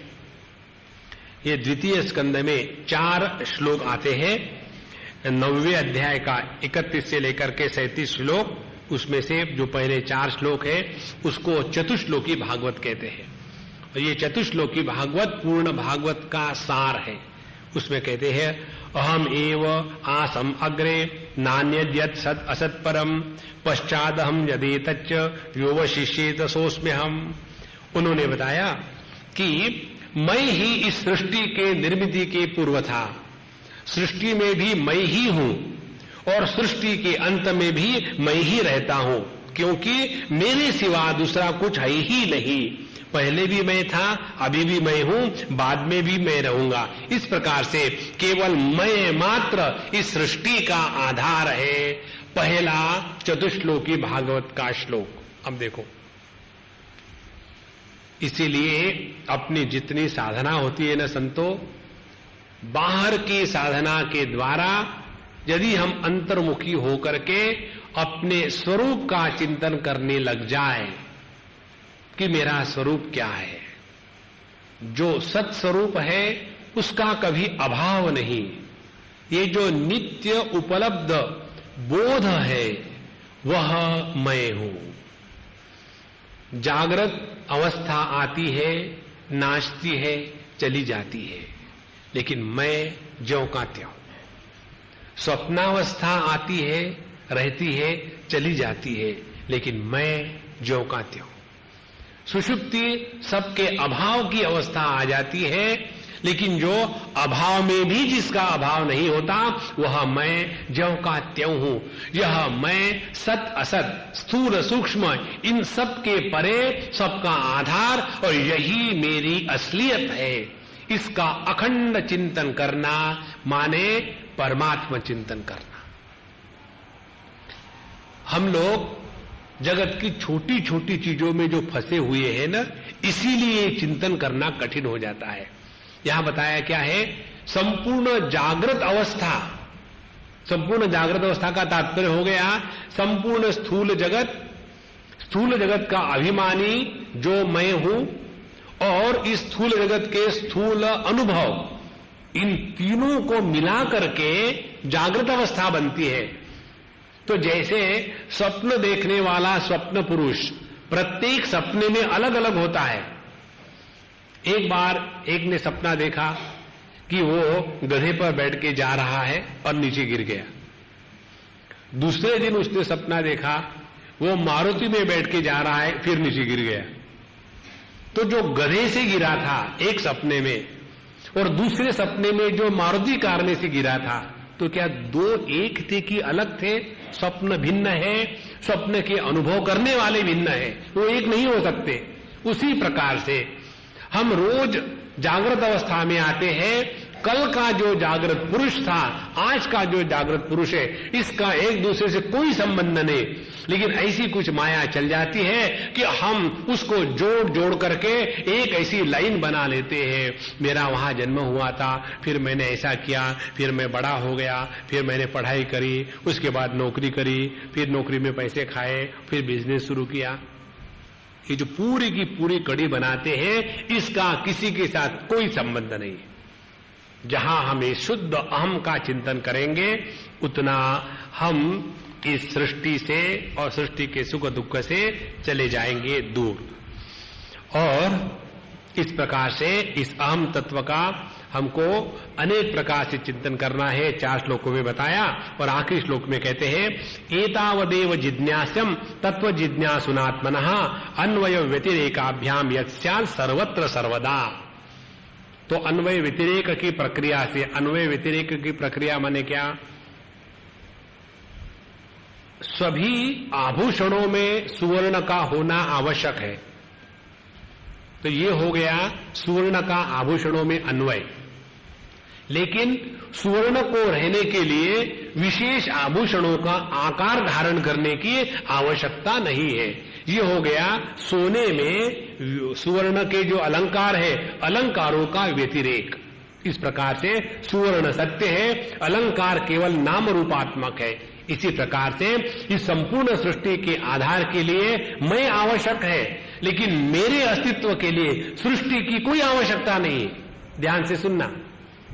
ये द्वितीय स्कंद में 4 श्लोक आते हैं। 9वें अध्याय का 31 से लेकर के 37 श्लोक, उसमें से जो पहले 4 श्लोक है उसको चतुश्लोकी भागवत कहते हैं। और ये चतुश्लोकी भागवत पूर्ण भागवत का सार है। उसमें कहते हैं अहम एव आसम अग्रे नान्यद्यत् सत् असत् परम पश्चादहम यदेतच्च योवशिष्येत सोऽस्म्यहम्। उन्होंने बताया कि मैं ही इस सृष्टि के निर्मिति के पूर्व था, सृष्टि में भी मैं ही हूं और सृष्टि के अंत में भी मैं ही रहता हूं, क्योंकि मेरे सिवा दूसरा कुछ है ही नहीं। पहले भी मैं था, अभी भी मैं हूं, बाद में भी मैं रहूंगा। इस प्रकार से केवल मैं मात्र इस सृष्टि का आधार है। पहला चतुश्लोकी भागवत का श्लोक। अब देखो, इसीलिए अपनी जितनी साधना होती है ना संतो, बाहर की साधना के द्वारा यदि हम अंतर्मुखी होकर के अपने स्वरूप का चिंतन करने लग जाए कि मेरा स्वरूप क्या है, जो सत्स्वरूप है उसका कभी अभाव नहीं, ये जो नित्य उपलब्ध बोध है वह मैं हूं। जागृत अवस्था आती है, नाचती है, चली जाती है, लेकिन मैं ज्यों का त्यों। स्वप्नावस्था आती है, रहती है, चली जाती है, लेकिन मैं ज्यों का त्यों। सुषुप्ति सबके अभाव की अवस्था आ जाती है, लेकिन जो अभाव में भी जिसका अभाव नहीं होता वह मैं ज्यों का त्यों हूं। यह मैं सत असत स्थूल सूक्ष्म इन सब के परे सबका आधार और यही मेरी असलियत है। इसका अखंड चिंतन करना माने परमात्मा चिंतन करना। हम लोग जगत की छोटी छोटी चीजों में जो फंसे हुए हैं ना, इसीलिए चिंतन करना कठिन हो जाता है। यहां बताया क्या है, संपूर्ण जागृत अवस्था। संपूर्ण जागृत अवस्था का तात्पर्य हो गया संपूर्ण स्थूल जगत का अभिमानी जो मैं हूं, और इस स्थूल जगत के स्थूल अनुभव, इन तीनों को मिला करके जागृत अवस्था बनती है। तो जैसे स्वप्न देखने वाला स्वप्न पुरुष प्रत्येक सपने में अलग अलग होता है। एक बार एक ने सपना देखा कि वो गधे पर बैठ के जा रहा है और नीचे गिर गया। दूसरे दिन उसने सपना देखा वो मारुति में बैठ के जा रहा है, फिर नीचे गिर गया। तो जो गधे से गिरा था एक सपने में, और दूसरे सपने में जो मारुति कार में से गिरा था, तो क्या दो एक थे कि अलग थे? स्वप्न भिन्न है, स्वप्न के अनुभव करने वाले भिन्न है, वो एक नहीं हो सकते। उसी प्रकार से हम रोज जागृत अवस्था में आते हैं कल का जो जागृत पुरुष था, आज का जो जागृत पुरुष है, इसका एक दूसरे से कोई संबंध नहीं, लेकिन ऐसी कुछ माया चल जाती है कि हम उसको जोड़ जोड़ करके एक ऐसी लाइन बना लेते हैं। मेरा वहां जन्म हुआ था, फिर मैंने ऐसा किया, फिर मैं बड़ा हो गया, फिर मैंने पढ़ाई करी, उसके बाद नौकरी करी, फिर नौकरी में पैसे खाए, फिर बिजनेस शुरू किया। ये जो पूरी की पूरी कड़ी बनाते हैं, इसका किसी के साथ कोई संबंध नहीं। जहां हम ये शुद्ध अहम का चिंतन करेंगे, उतना हम इस सृष्टि से और सृष्टि के सुख दुख से चले जाएंगे दूर। और इस प्रकार से इस अहम तत्व का हमको अनेक प्रकार से चिंतन करना है। 4 श्लोकों में बताया और आखिरी श्लोक में कहते हैं, एतावदेव जिज्ञास्यम तत्व जिज्ञासुनात्मनः अन्वय व्यतिरेकाभ्याम यत्स्यात् सर्वत्र सर्वदा। तो अन्वय व्यतिरेक की प्रक्रिया से, अन्वय व्यतिरेक की प्रक्रिया माने क्या? सभी आभूषणों में सुवर्ण का होना आवश्यक है, तो ये हो गया सुवर्ण का आभूषणों में अन्वय। लेकिन सुवर्ण को रहने के लिए विशेष आभूषणों का आकार धारण करने की आवश्यकता नहीं है। ये हो गया सोने में सुवर्ण के जो अलंकार है, अलंकारों का व्यतिरेक। इस प्रकार से सुवर्ण सत्य है, अलंकार केवल नाम रूपात्मक है। इसी प्रकार से इस संपूर्ण सृष्टि के आधार के लिए मैं आवश्यक है, लेकिन मेरे अस्तित्व के लिए सृष्टि की कोई आवश्यकता नहीं। ध्यान से सुनना,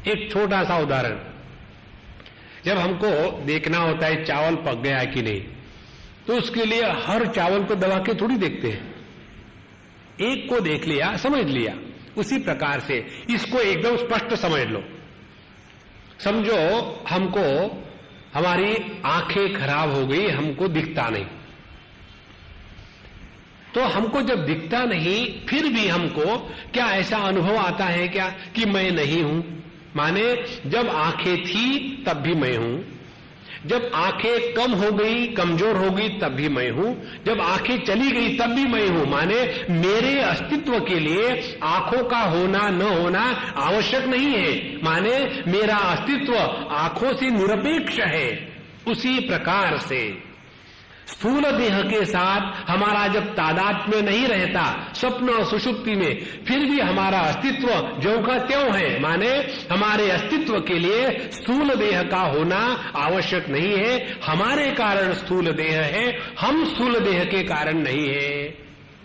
एक छोटा सा उदाहरण। जब हमको देखना होता है चावल पक गया है कि नहीं, तो उसके लिए हर चावल को दबा के थोड़ी देखते हैं। एक को देख लिया, समझ लिया। उसी प्रकार से इसको एकदम स्पष्ट समझ लो। समझो हमको हमारी आंखें खराब हो गई, हमको दिखता नहीं। तो हमको जब दिखता नहीं, फिर भी हमको क्या ऐसा अनुभव आता है क्या कि मैं नहीं हूं? माने जब आंखें थी तब भी मैं हूं, जब आंखें कम हो गई, कमजोर हो गई, तब भी मैं हूं, जब आंखें चली गई तब भी मैं हूं। माने मेरे अस्तित्व के लिए आंखों का होना न होना आवश्यक नहीं है। माने मेरा अस्तित्व आंखों से निरपेक्ष है। उसी प्रकार से स्थूल देह के साथ हमारा जब तादात्म्य नहीं रहता स्वप्न और सुषुप्ति में, फिर भी हमारा अस्तित्व ज्यों का त्यों है। माने हमारे अस्तित्व के लिए स्थूल देह का होना आवश्यक नहीं है। हमारे कारण स्थूल देह है, हम स्थूल देह के कारण नहीं है।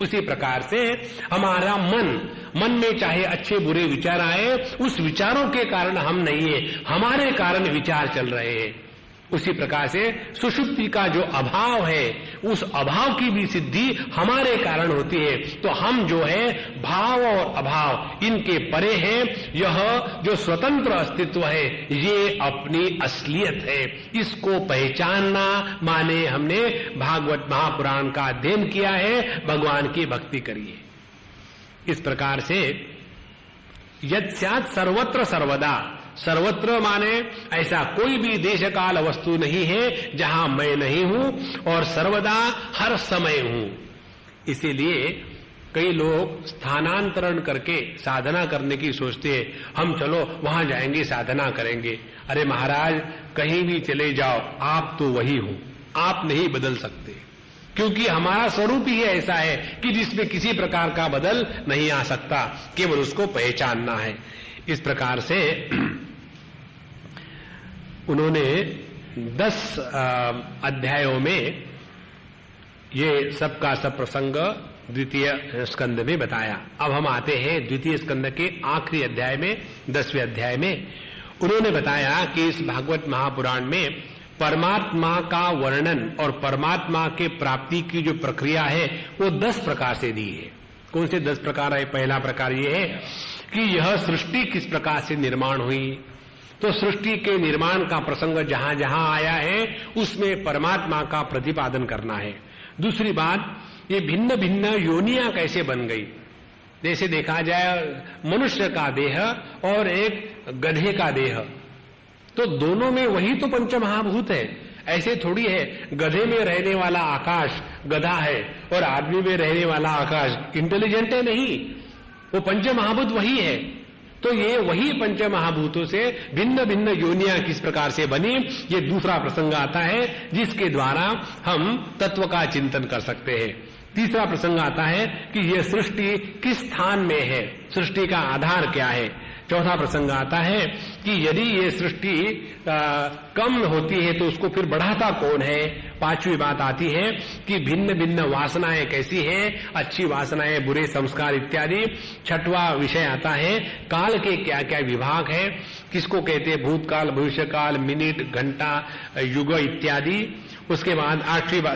उसी प्रकार से हमारा मन में चाहे अच्छे बुरे विचार आए, उस विचारों के कारण हम नहीं है, हमारे कारण विचार चल रहे हैं। उसी प्रकार से सुषुप्ति का जो अभाव है, उस अभाव की भी सिद्धि हमारे कारण होती है। तो हम जो है भाव और अभाव इनके परे हैं। यह जो स्वतंत्र अस्तित्व है, ये अपनी असलियत है। इसको पहचानना माने हमने भागवत महापुराण का अध्ययन किया है, भगवान की भक्ति करिए। इस प्रकार से यत्स्यात् सर्वत्र सर्वदा, सर्वत्र माने ऐसा कोई भी देश काल वस्तु नहीं है जहां मैं नहीं हूं, और सर्वदा हर समय हूं। इसीलिए कई लोग स्थानांतरण करके साधना करने की सोचते हैं। हम चलो वहां जाएंगे, साधना करेंगे। अरे महाराज, कहीं भी चले जाओ, आप तो वही हो, आप नहीं बदल सकते, क्योंकि हमारा स्वरूप ही ऐसा है कि जिसमें किसी प्रकार का बदल नहीं आ सकता, केवल उसको पहचानना है। इस प्रकार से उन्होंने 10 अध्यायों में ये सबका सब प्रसंग द्वितीय स्कंद में बताया। अब हम आते हैं द्वितीय स्कंद के आखिरी अध्याय में, 10वें अध्याय में। उन्होंने बताया कि इस भागवत महापुराण में परमात्मा का वर्णन और परमात्मा के प्राप्ति की जो प्रक्रिया है वो 10 प्रकार से दी है। कौन से 10 प्रकार है? पहला प्रकार ये है कि यह सृष्टि किस प्रकार से निर्माण हुई, तो सृष्टि के निर्माण का प्रसंग जहां जहां आया है उसमें परमात्मा का प्रतिपादन करना है। दूसरी बात, ये भिन्न भिन्न योनियां कैसे बन गई। जैसे देखा जाए मनुष्य का देह और एक गधे का देह, तो दोनों में वही तो पंचमहाभूत है। ऐसे थोड़ी है गधे में रहने वाला आकाश गधा है और आदमी में रहने वाला आकाश इंटेलिजेंट है, नहीं। वो पंचमहाभूत वही है। तो ये वही पंच महाभूतों से भिन्न भिन्न योनियां किस प्रकार से बनी, ये दूसरा प्रसंग आता है जिसके द्वारा हम तत्व का चिंतन कर सकते हैं। तीसरा प्रसंग आता है कि यह सृष्टि किस स्थान में है, सृष्टि का आधार क्या है। चौथा प्रसंग आता है कि यदि ये सृष्टि कम होती है तो उसको फिर बढ़ाता कौन है। पांचवी बात आती है कि भिन्न भिन्न वासनाएं कैसी हैं, अच्छी वासनाएं, बुरे संस्कार इत्यादि। छठवां विषय आता है काल के क्या क्या विभाग है, किसको कहते हैं, भूतकाल, भविष्यकाल, मिनट, घंटा, युग इत्यादि। उसके बाद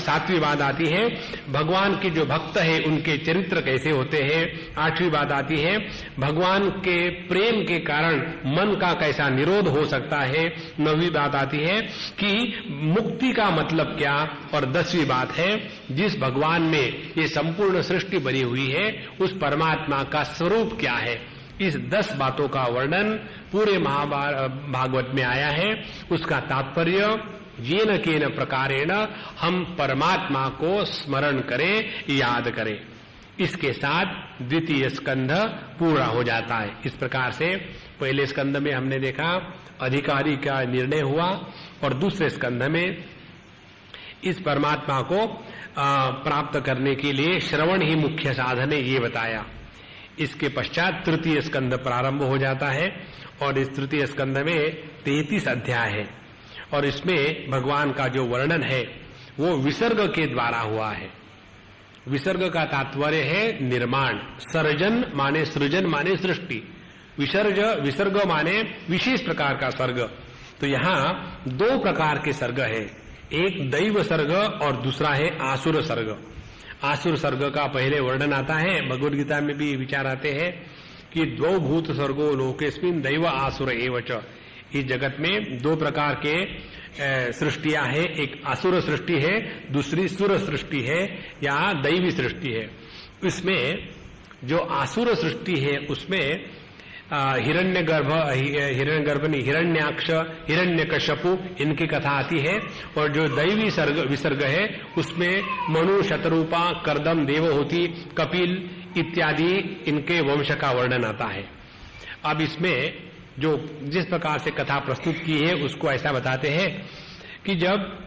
सातवीं बात आती है भगवान के जो भक्त है उनके चरित्र कैसे होते हैं। आठवीं बात आती है भगवान के प्रेम के कारण मन का कैसा निरोध हो सकता है। नौवीं बात आती है कि मुक्ति का मतलब क्या, और 10वीं बात है जिस भगवान में ये संपूर्ण सृष्टि बनी हुई है उस परमात्मा का स्वरूप क्या है। इस 10 बातों का वर्णन पूरे भागवत में आया है। उसका तात्पर्य येन केन प्रकारेण हम परमात्मा को स्मरण करें, याद करें। इसके साथ द्वितीय स्कंध पूरा हो जाता है। इस प्रकार से पहले स्कंध में हमने देखा अधिकारी का निर्णय हुआ, और दूसरे स्कंध में इस परमात्मा को प्राप्त करने के लिए श्रवण ही मुख्य साधन है, ये बताया। इसके पश्चात तृतीय स्कंध प्रारंभ हो जाता है, और इस तृतीय स्कंध में 33 अध्याय है, और इसमें भगवान का जो वर्णन है वो विसर्ग के द्वारा हुआ है। विसर्ग का तात्पर्य है निर्माण, सर्जन माने सृजन माने सृष्टि, विसर्ग माने विशेष प्रकार का सर्ग। तो यहाँ 2 प्रकार के सर्ग है, एक दैव सर्ग और दूसरा है आसुर सर्ग। आसुर सर्ग का पहले वर्णन आता है, भगवद गीता में भी विचार आते हैं कि 2 भूत सर्गो लोकेस्मिन दैव आसुर एवच। इस जगत में 2 प्रकार के सृष्टियां हैं, एक असुर सृष्टि है, दूसरी सुर सृष्टि है या दैवी सृष्टि है। इसमें जो आसुर सृष्टि है उसमें हिरण्यगर्भ नहीं, हिरण्याक्ष, हिरण्यकश्यपु इनकी कथा आती है, और जो दैवी विसर्ग है उसमें मनु, शतरूपा, कर्दम, देवहूति, कपिल इत्यादि इनके वंश का वर्णन आता है। अब इसमें जो जिस प्रकार से कथा प्रस्तुत की है उसको ऐसा बताते हैं कि जब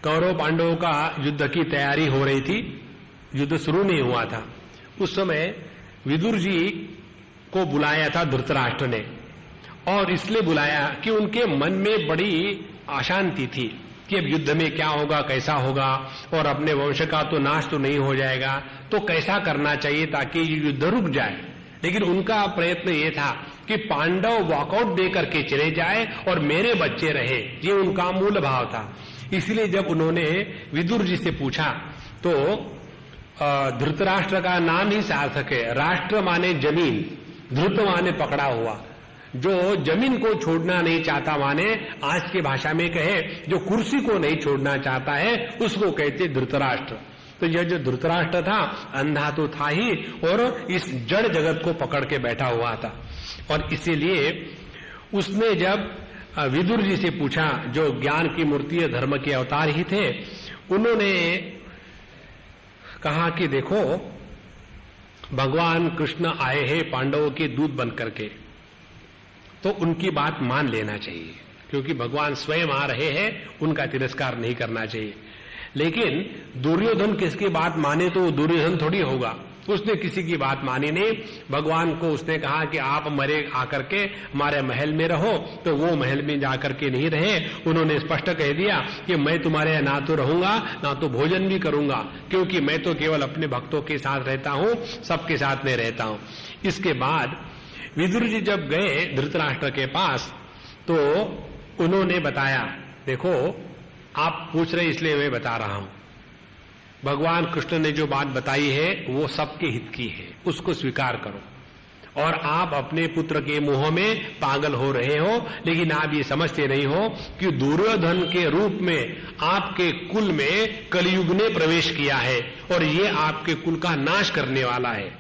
कौरव पांडवों का युद्ध की तैयारी हो रही थी, युद्ध शुरू नहीं हुआ था, उस समय विदुर जी को बुलाया था धृतराष्ट्र ने, और इसलिए बुलाया कि उनके मन में बड़ी अशांति थी कि अब युद्ध में क्या होगा, कैसा होगा, और अपने वंश का तो नाश तो नहीं हो जाएगा, तो कैसा करना चाहिए ताकि ये युद्ध रुक जाए। लेकिन उनका प्रयत्न ये था कि पांडव वॉकआउट दे करके चले जाए और मेरे बच्चे रहे, ये उनका मूल भाव था। इसलिए जब उन्होंने विदुर जी से पूछा तो धृतराष्ट्र का नाम ही सार्थक है, राष्ट्र माने जमीन, धृत माने पकड़ा हुआ, जो जमीन को छोड़ना नहीं चाहता माने आज की भाषा में कहे जो कुर्सी को नहीं छोड़ना चाहता है उसको कहते धृतराष्ट्र। तो यह जो धृतराष्ट्र था अंधा तो था ही, और इस जड़ जगत को पकड़ के बैठा हुआ था, और इसीलिए उसने जब विदुर जी से पूछा, जो ज्ञान की मूर्ति धर्म के अवतार ही थे, उन्होंने कहा कि देखो भगवान कृष्ण आए हैं पांडवों के दूत बन करके, तो उनकी बात मान लेना चाहिए, क्योंकि भगवान स्वयं आ रहे हैं, उनका तिरस्कार नहीं करना चाहिए। लेकिन दुर्योधन किसकी बात माने तो दुर्योधन थोड़ी होगा, उसने किसी की बात मानी नहीं। भगवान को उसने कहा कि आप मरे आकर के हमारे महल में रहो, तो वो महल में जाकर के नहीं रहे। उन्होंने स्पष्ट कह दिया कि मैं तुम्हारे यहाँ ना तो रहूंगा ना तो भोजन भी करूंगा, क्योंकि मैं तो केवल अपने भक्तों के साथ रहता हूं, सबके साथ नहीं रहता हूं। इसके बाद विदुर जी जब गए धृतराष्ट्र के पास तो उन्होंने बताया, देखो आप पूछ रहे इसलिए मैं बता रहा हूं, भगवान कृष्ण ने जो बात बताई है वो सबके हित की है, उसको स्वीकार करो। और आप अपने पुत्र के मोह में पागल हो रहे हो, लेकिन आप ये समझते नहीं हो कि दुर्योधन के रूप में आपके कुल में कलयुग ने प्रवेश किया है और ये आपके कुल का नाश करने वाला है।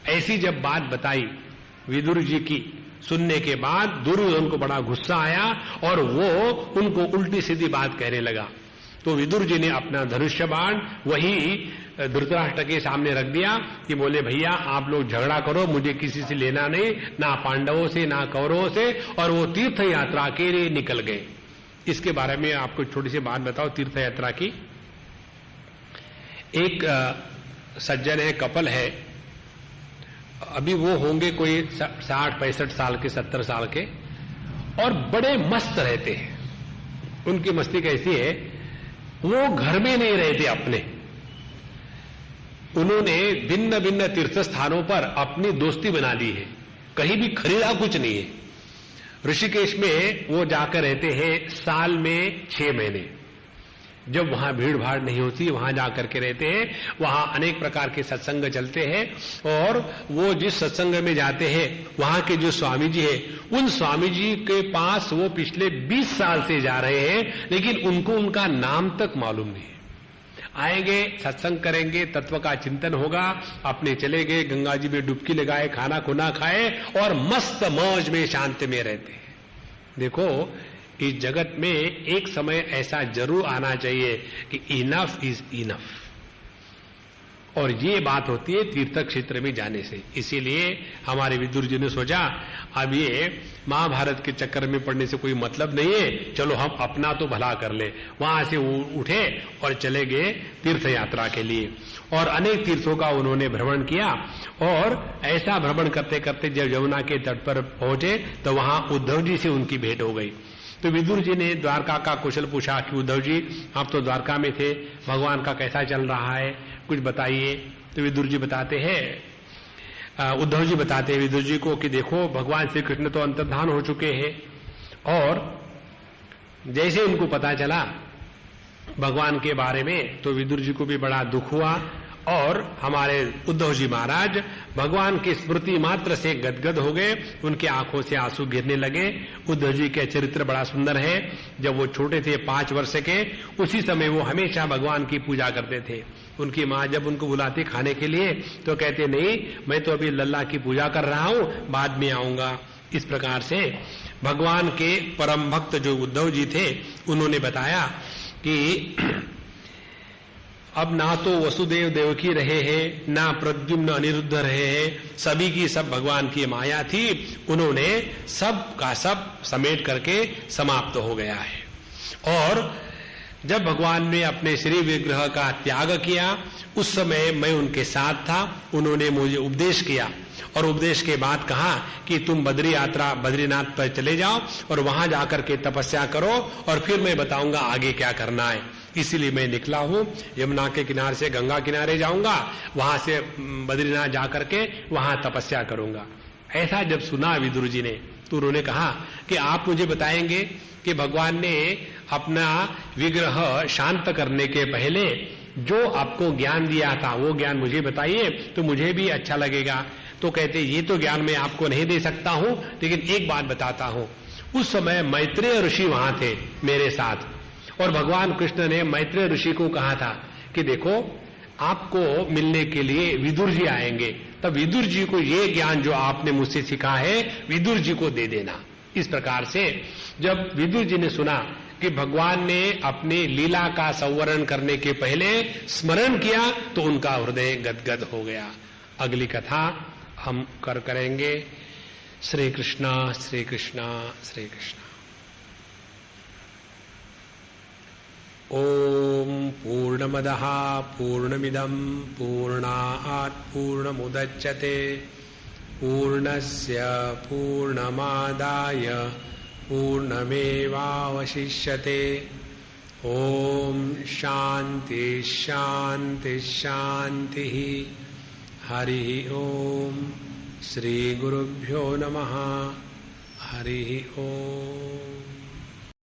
ऐसी जब बात बताई विदुर जी की, सुनने के बाद दुर्योधन को बड़ा गुस्सा आया और वो उनको उल्टी सीधी बात कहने लगा। तो विदुर जी ने अपना धनुष्य बाण वही धृतराष्ट्र के सामने रख दिया कि बोले भैया आप लोग झगड़ा करो, मुझे किसी से लेना नहीं, ना पांडवों से ना कौरवों से, और वो तीर्थ यात्रा के लिए निकल गए। इसके बारे में आपको छोटी सी बात बताओ तीर्थ यात्रा की। एक सज्जन है, कपल है, अभी वो होंगे कोई 60-65 साल के, 70 साल के, और बड़े मस्त रहते हैं। उनकी मस्ती कैसी है, वो घर में नहीं रहते अपने, उन्होंने भिन्न भिन्न तीर्थ स्थानों पर अपनी दोस्ती बना ली है, कहीं भी खरीदा कुछ नहीं है। ऋषिकेश में वो जाकर रहते हैं साल में 6 महीने, जब वहां भीड़ भाड़ नहीं होती वहां जाकर के रहते हैं। वहां अनेक प्रकार के सत्संग चलते हैं, और वो जिस सत्संग में जाते हैं वहां के जो स्वामी जी है, उन स्वामी जी के पास वो पिछले 20 साल से जा रहे हैं, लेकिन उनको उनका नाम तक मालूम नहीं है। आएंगे, सत्संग करेंगे, तत्व का चिंतन होगा, अपने चले गए, गंगा जी में डुबकी लगाए, खाना खुना खाए, और मस्त मौज में शांति में रहते हैं। देखो, इस जगत में एक समय ऐसा जरूर आना चाहिए कि इनफ इज इनफ, और ये बात होती है तीर्थ क्षेत्र में जाने से। इसीलिए हमारे विदुर जी ने सोचा अब ये महाभारत के चक्कर में पड़ने से कोई मतलब नहीं है, चलो हम अपना तो भला कर ले। वहां से उठे और चले गए तीर्थ यात्रा के लिए, और अनेक तीर्थों का उन्होंने भ्रमण किया। और ऐसा भ्रमण करते करते जब यमुना के तट पर पहुंचे तो वहां उद्धव जी से उनकी भेंट हो गई। तो विदुर जी ने द्वारका का कुशल पूछा कि उद्धव जी आप तो द्वारका में थे, भगवान का कैसा चल रहा है, कुछ बताइए। तो विदुर जी बताते हैं, उद्धव जी बताते हैं विदुर जी को कि देखो भगवान श्री कृष्ण तो अंतर्धान हो चुके हैं, और जैसे उनको पता चला भगवान के बारे में तो विदुर जी को भी बड़ा दुख हुआ, और हमारे उद्धव जी महाराज भगवान की स्मृति मात्र से गदगद हो गए, उनकी आंखों से आंसू गिरने लगे। उद्धव जी के चरित्र बड़ा सुंदर है। जब वो छोटे थे 5 वर्ष के, उसी समय वो हमेशा भगवान की पूजा करते थे। उनकी माँ जब उनको बुलाती खाने के लिए तो कहते नहीं, मैं तो अभी लल्ला की पूजा कर रहा हूं, बाद में आऊंगा। इस प्रकार से भगवान के परम भक्त जो उद्धव जी थे उन्होंने बताया कि अब ना तो वसुदेव देवकी रहे हैं, ना प्रद्युम्न अनिरुद्ध रहे हैं, सभी की सब भगवान की माया थी, उन्होंने सब का सब समेट करके समाप्त हो गया है। और जब भगवान ने अपने श्री विग्रह का त्याग किया उस समय मैं उनके साथ था, उन्होंने मुझे उपदेश किया, और उपदेश के बाद कहा कि तुम बद्री यात्रा बद्रीनाथ पर चले जाओ और वहां जाकर के तपस्या करो, और फिर मैं बताऊंगा आगे क्या करना है। इसीलिए मैं निकला हूं, यमुना के किनारे से गंगा किनारे जाऊंगा, वहां से बद्रीनाथ जाकर के वहां तपस्या करूंगा। ऐसा जब सुना विदुर जी ने तो उन्होंने कहा कि आप मुझे बताएंगे कि भगवान ने अपना विग्रह शांत करने के पहले जो आपको ज्ञान दिया था वो ज्ञान मुझे बताइए तो मुझे भी अच्छा लगेगा। तो कहते ये तो ज्ञान मैं आपको नहीं दे सकता हूं, लेकिन एक बात बताता हूं। उस समय मैत्रेय ऋषि वहां थे मेरे साथ, और भगवान कृष्ण ने मैत्रेय ऋषि को कहा था कि देखो आपको मिलने के लिए विदुर जी आएंगे, तब विदुर जी को ये ज्ञान जो आपने मुझसे सीखा है विदुर जी को दे देना। इस प्रकार से जब विदुर जी ने सुना कि भगवान ने अपनी लीला का संवरण करने के पहले स्मरण किया तो उनका हृदय गदगद हो गया। अगली कथा हम करेंगे। श्री कृष्णा श्री कृष्णा श्री कृष्णा। ओम पूर्णमदः पूर्णमिदं पूर्णात् पूर्णमुदच्यते पूर्णस्य पूर्णमादाय पूर्णमेवावशिष्यते। ओम शांति शांति शांति। हरि ओम। श्री गुरुभ्यो नमः। हरि ओम।